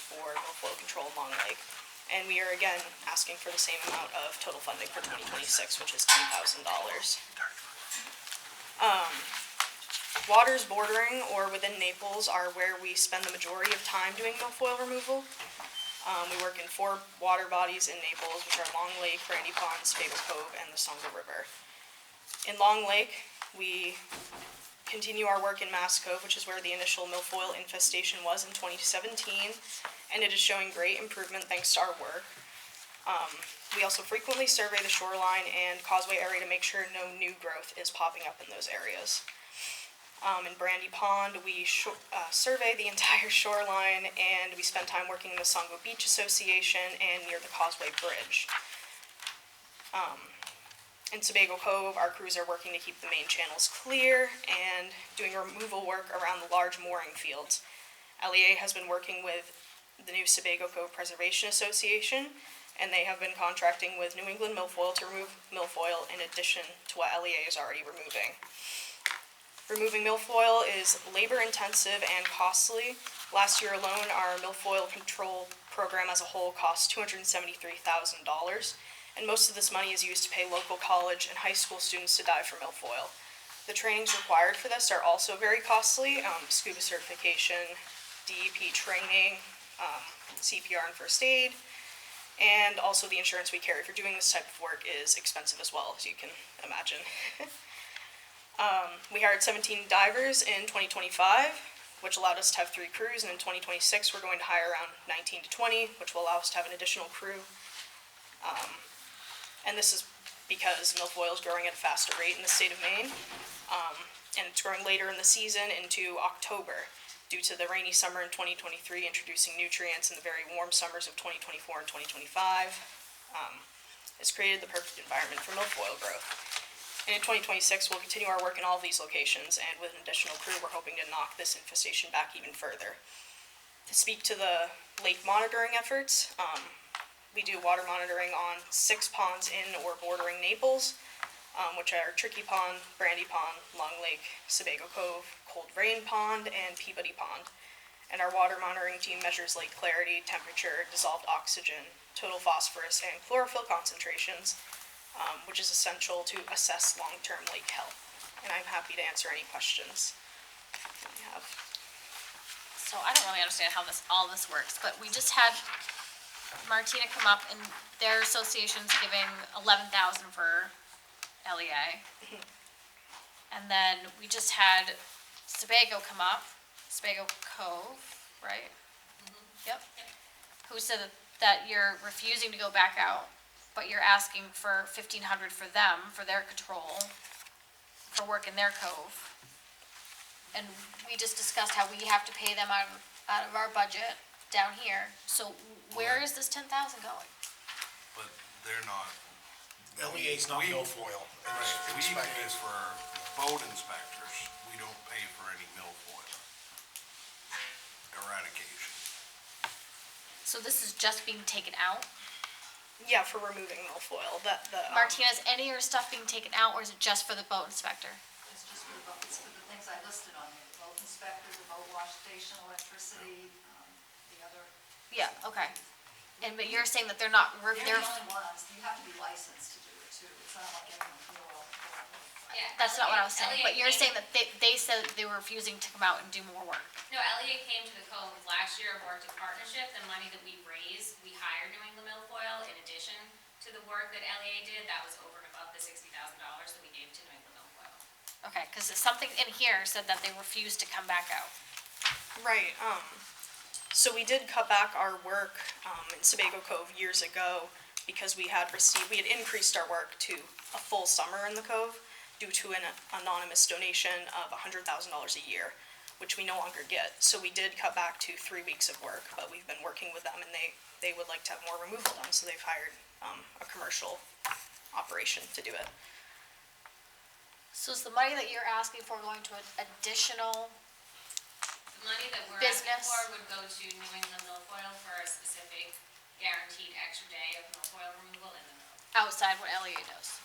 for milfoil control in Long Lake. And we are again asking for the same amount of total funding for 2026, which is $10,000. Waters bordering or within Naples are where we spend the majority of time doing milfoil removal. We work in 4 water bodies in Naples, which are Long Lake, Brandy Pond, Sebago Cove, and the Songo River. In Long Lake, we continue our work in Mass Cove, which is where the initial milfoil infestation was in 2017, and it is showing great improvement thanks to our work. We also frequently survey the shoreline and causeway area to make sure no new growth is popping up in those areas. In Brandy Pond, we survey the entire shoreline, and we spend time working in the Songo Beach Association and near the Causeway Bridge. In Sebago Cove, our crews are working to keep the main channels clear and doing removal work around the large mooring fields. LEA has been working with the new Sebago Cove Preservation Association, and they have been contracting with New England Milfoil to remove milfoil in addition to what LEA is already removing. Removing milfoil is labor-intensive and costly. Last year alone, our milfoil control program as a whole cost $273,000, and most of this money is used to pay local college and high school students to dive for milfoil. The trainings required for this are also very costly, scuba certification, DEP training, CPR and first aid, and also the insurance we carry for doing this type of work is expensive as well, as you can imagine. We hired 17 divers in 2025, which allowed us to have 3 crews, and in 2026 we're going to hire around 19 to 20, which will allow us to have an additional crew. And this is because milfoil is growing at a faster rate in the state of Maine, and it's growing later in the season into October due to the rainy summer in 2023 introducing nutrients, and the very warm summers of 2024 and 2025. It's created the perfect environment for milfoil growth. And in 2026, we'll continue our work in all of these locations, and with an additional crew, we're hoping to knock this infestation back even further. To speak to the lake monitoring efforts, we do water monitoring on 6 ponds in or bordering Naples, which are Tricky Pond, Brandy Pond, Long Lake, Sebago Cove, Cold Rain Pond, and Peabody Pond. And our water monitoring team measures lake clarity, temperature, dissolved oxygen, total phosphorus, and chlorophyll concentrations, which is essential to assess long-term lake health. And I'm happy to answer any questions that you have. So I don't really understand how all this works, but we just had Martina come up, and their association's giving $11,000 for LEA. And then we just had Sebago come up, Sebago Cove, right? Yep. Who said that you're refusing to go back out, but you're asking for $1,500 for them, for their control, for work in their cove. And we just discussed how we have to pay them out of our budget down here. So where is this $10,000 going? But they're not. LEA's not milfoil. We pay for boat inspectors, we don't pay for any milfoil eradication. So this is just being taken out? Yeah, for removing milfoil. Martina, is any of your stuff being taken out, or is it just for the boat inspector? It's just for the boats, for the things I listed on there, the boat inspector, the boat wash station, electricity, the other. Yeah, okay. but you're saying that they're not, They're the only ones, you have to be licensed to do it too, it's not like anyone can go out and pull it. Yeah, that's not what I was saying, but you're saying LEA that they said they were refusing to come out and do more work. No, LEA came to the Cove last year and worked in partnership. The money that we raised, we hired New England Milfoil in addition to the work that LEA did. That was over and above the $60,000 that we gave to New England Milfoil. Okay, because something in here said that they refused to come back out. Right, so we did cut back our work, in Sebago Cove years ago because we had increased our work to a full summer in the Cove due to an anonymous donation of $100,000 a year, which we no longer get. So we did cut back to 3 weeks of work, but we've been working with them and they would like to have more removal done, so they've hired, a commercial operation to do it. So is the money that you're asking for going to an additional The money that we're asking business? for would go to New England Milfoil for a specific guaranteed extra day of milfoil removal in the mill. outside what LEA does?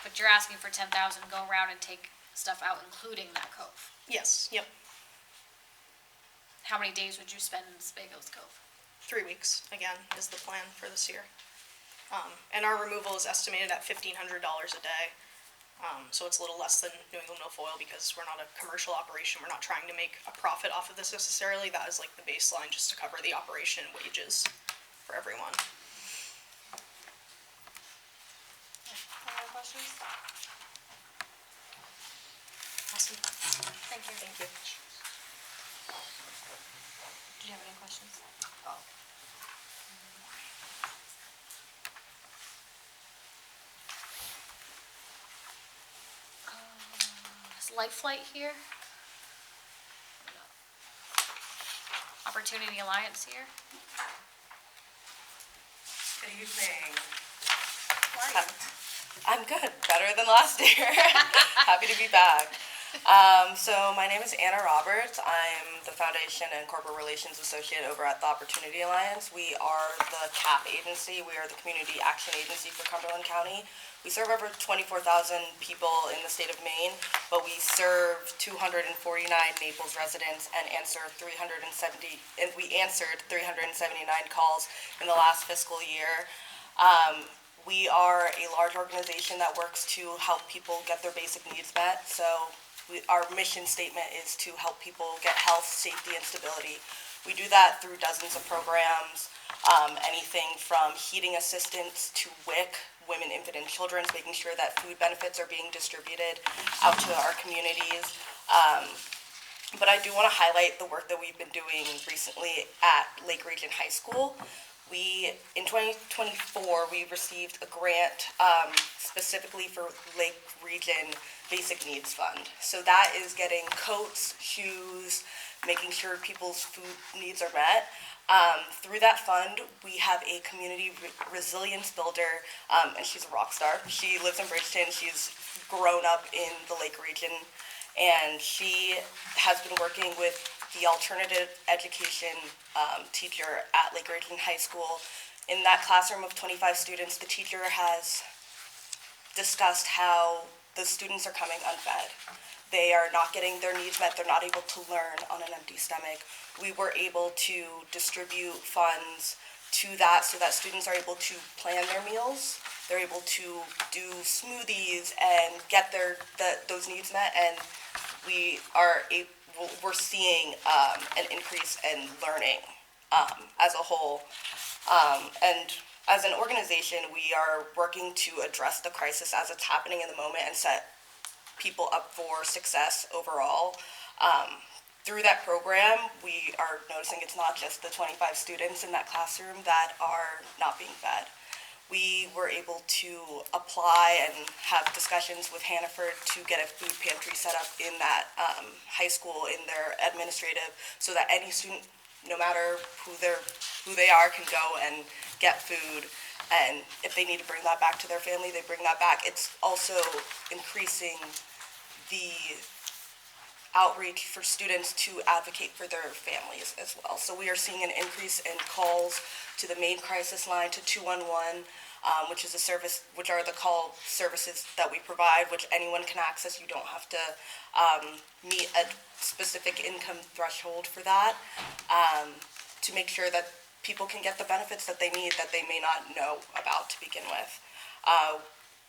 But you're asking for 10,000 to go around and take stuff out, including that cove. Yes, yep, How many days would you spend in Spago's Cove? 3 weeks, again, is the plan for this year. And our removal is estimated at $1,500 a day. So it's a little less than New England Milfoil because we're not a commercial operation. We're not trying to make a profit off of this necessarily. That is like the baseline just to cover the operation and wages for everyone. Any other questions? Awesome. Thank you. Thank you. Do you have any questions? Oh. Is Life Flight here? Opportunity Alliance here? Good evening. How are you? I'm good, better than last year. Happy to be back. So my name is Anna Roberts. I'm the Foundation and Corporate Relations Associate over at the Opportunity Alliance. We are the CAP agency. We are the Community Action Agency for Cumberland County. We serve over 24,000 people in the state of Maine, but we serve 249 Naples residents and we answered 379 calls in the last fiscal year. We are a large organization that works to help people get their basic needs met. So our mission statement is to help people get health, safety, and stability. We do that through dozens of programs, anything from heating assistance to WIC, Women, Infant, and Children's, making sure that food benefits are being distributed out to our communities. But I do want to highlight the work that we've been doing recently at Lake Region High School. In 2024, we received a grant specifically for Lake Region Basic Needs Fund. So that is getting coats, shoes, making sure people's food needs are met. Through that fund, we have a community resilience builder, and she's a rock star. She lives in Bridgeton. She's grown up in the Lake Region, and she has been working with the alternative education teacher at Lake Region High School. In that classroom of 25 students, the teacher has discussed how the students are coming unfed. They are not getting their needs met. They're not able to learn on an empty stomach. We were able to distribute funds to that so that students are able to plan their meals. They're able to do smoothies and get those needs met. And we're seeing an increase in learning as a whole. And as an organization, we are working to address the crisis as it's happening in the moment and set people up for success overall. Through that program, we are noticing it's not just the 25 students in that classroom that are not being fed. We were able to apply and have discussions with Hannaford to get a food pantry set up in that high school in their administrative, so that any student, no matter who they are, can go and get food. And if they need to bring that back to their family, they bring that back. It's also increasing the outreach for students to advocate for their families as well. So we are seeing an increase in calls to the Maine crisis line, to 211. which is a service, which are the call services that we provide, which anyone can access. You don't have to meet a specific income threshold for that, to make sure that people can get the benefits that they need that they may not know about to begin with.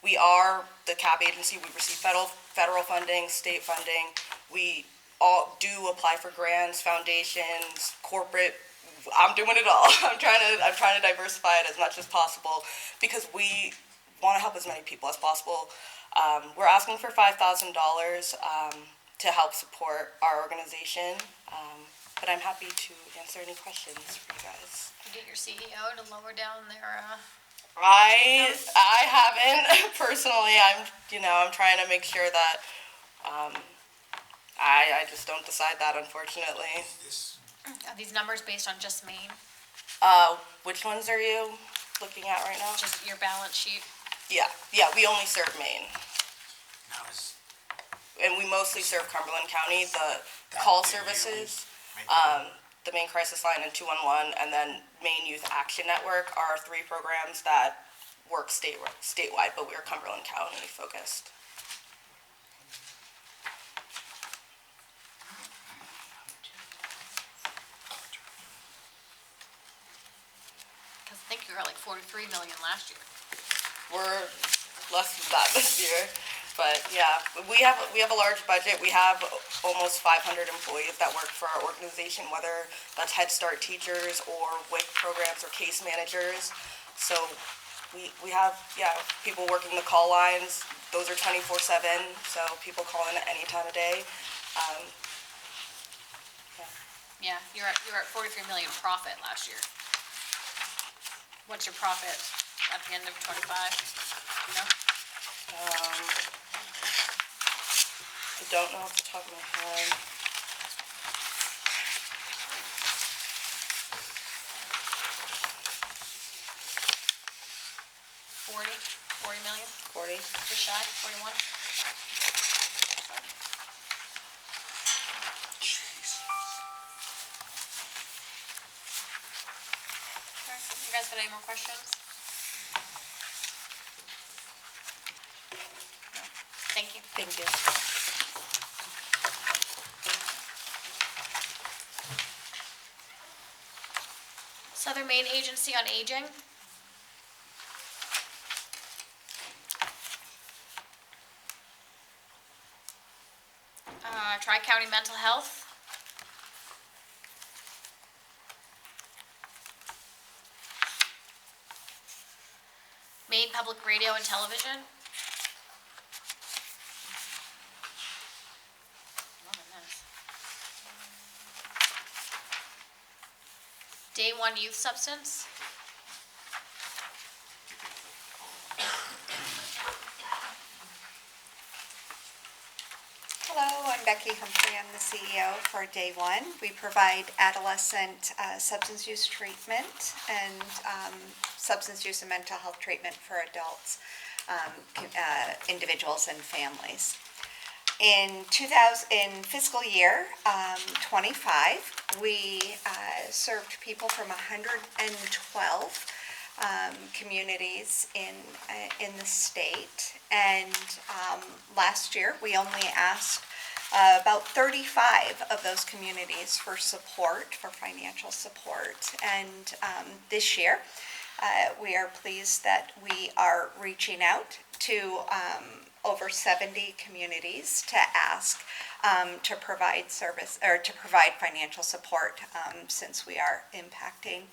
We are the CAP agency. We receive federal funding, state funding. We all do apply for grants, foundations, corporate. I'm doing it all. I'm trying to diversify it as much as possible because we want to help as many people as possible. We're asking for $5,000 to help support our organization, but I'm happy to answer any questions for you guys. Get your CEO to lower down their, I haven't personally. I'm trying to make sure that I just don't decide that, unfortunately. are these numbers based on just Maine? Which ones are you looking at right now? Just your balance sheet? Yeah, we only serve Maine. And we mostly serve Cumberland County. The call services, the Maine Crisis Line and 211, and then Maine Youth Action Network are 3 programs that work statewide, but we're Cumberland County focused. Because I think you were like 43 million last year. We're less than that this year. But yeah, we have a large budget. We have almost 500 employees that work for our organization, whether that's Head Start teachers or WIC programs or case managers. So we have, people working the call lines. Those are 24/7, so people call in at any time of day. Yeah, you're at 43 million profit last year. What's your profit at the end of 25? You know? I don't know off the top of my head. $40 million? 40. Just shy, 41? You guys got any more questions? No. Thank you. Thank you. Southern Maine Agency on Aging. Tri-County Mental Health. Maine Public Radio and Television. Day One Youth Substance. Hello, I'm Becky Humphrey. I'm the CEO for Day One. We provide adolescent substance use treatment and substance use and mental health treatment for adults, individuals and families. In fiscal year 25, we served people from 112 communities in the state, and last year we only asked about 35 of those communities for support, for financial support, and this year we are pleased that we are reaching out to over 70 communities to ask to provide service or to provide financial support, since we are impacting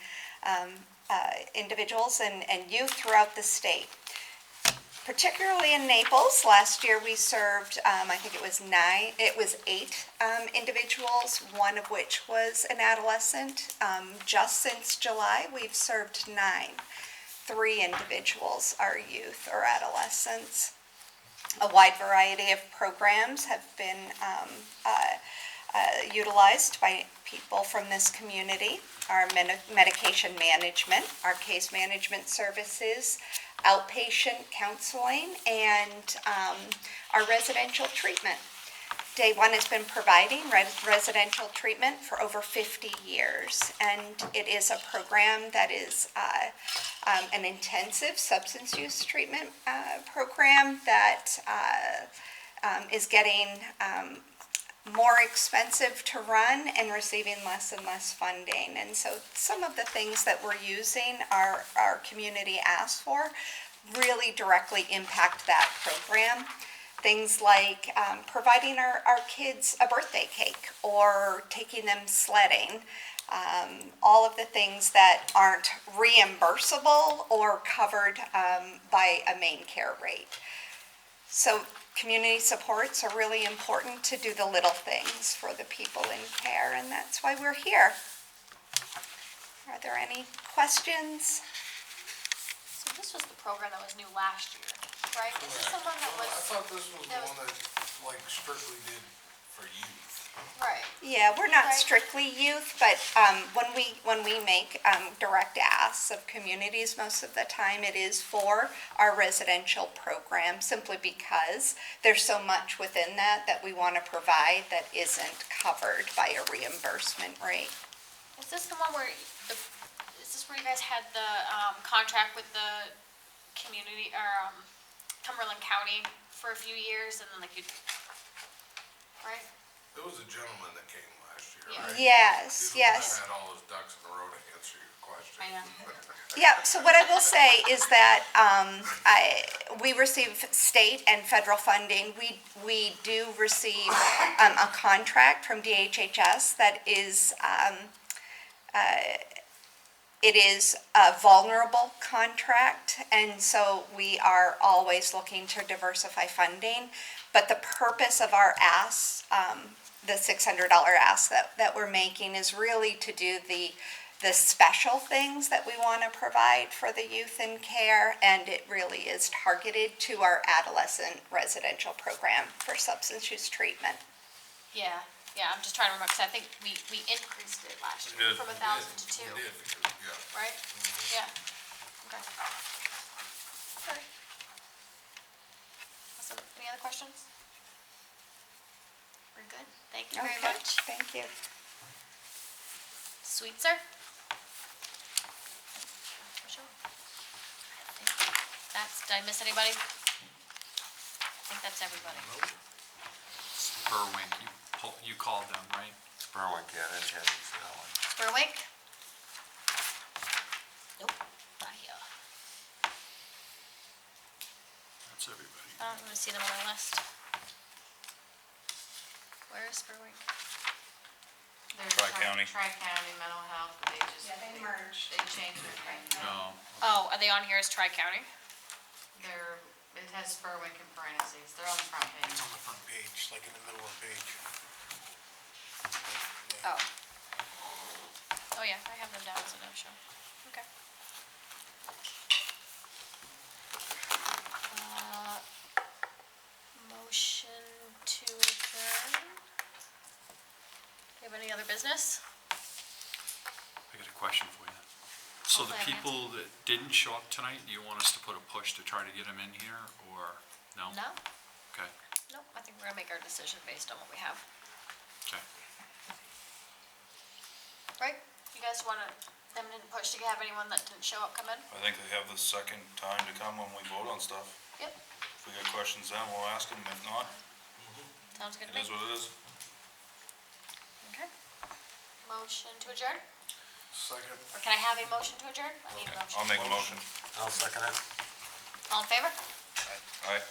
individuals and youth throughout the state. Particularly in Naples, last year we served, I think it was 8 individuals, one of which was an adolescent. Just since July, we've served 9. 3 individuals are youth or adolescents. A wide variety of programs have been utilized by people from this community. Our medication management, our case management services, outpatient counseling, and our residential treatment. Day One has been providing residential treatment for over 50 years, and it is a program that is an intensive substance use treatment program that is getting more expensive to run and receiving less and less funding. And so some of the things that we're using our community asks for really directly impact that program. Things like providing our kids a birthday cake or taking them sledding. All of the things that aren't reimbursable or covered by a Maine care rate. So community supports are really important to do the little things for the people in care, and that's why we're here. Are there any questions? So this was the program that was new last year, right? This is the one that was. I thought this was the one that like strictly did for youth. Right. Yeah, we're not Right. strictly youth, but when we make direct asks of communities, most of the time it is for our residential program, simply because there's so much within that we want to provide that isn't covered by a reimbursement rate. Is this the one where, is this where you guys had the contract with the community, or Cumberland County for a few years, and then like you, right? There was a gentleman that came last year, Yeah. right? Yes, He's the one yes. that had all his ducks in a row to answer your question. I know. Yeah, so what I will say is that we receive state and federal funding. We do receive a contract from DHHS that is, it is a vulnerable contract, and so we are always looking to diversify funding. But the purpose of our asks, the $600 ask that we're making, is really to do the special things that we want to provide for the youth in care, and it really is targeted to our adolescent residential program for substance use treatment. Yeah, I'm just trying to remember, because I think we increased it last We year did. from We 1,000 did. to 2, We did, because, yeah. right? Yeah, okay. Okay. Awesome. Any other questions? We're good. Thank you very Okay, much. thank you. Sweetser? Did I miss anybody? I think that's everybody. Spurwink, you called them, right? Spurwink, yeah, I didn't have you for that one. Spurwink? Nope, not here. That's everybody. I'm gonna see them on my list. Where is Spurwink? There's Tri-county. Tri-county mental health, but they just. Yeah, they merged. They changed it right now. No. Oh, are they on here as Tri-County? It has Spurwink in parentheses, they're on the front page. It's on the front page, like in the middle of the page. Oh. Oh, yeah, I have them down as a no-show. Okay. Motion to adjourn. Do you have any other business? I got a question for you. So the Okay, people that didn't show up tonight, do you want us to put a push to try to get them in here, or no? No? Okay, No, I think we're gonna make our decision based on what we have. okay. Right? You guys wanna, them to push to have anyone that didn't show up come in? I think they have the second time to come when we vote on stuff. Yep, If we got questions then, we'll ask them. If not, sounds good to it me. is what it is. Okay. Motion to adjourn? Second. Or can I have a motion to adjourn? I need a motion. I'll make a motion. I'll second it. All in favor? Aye.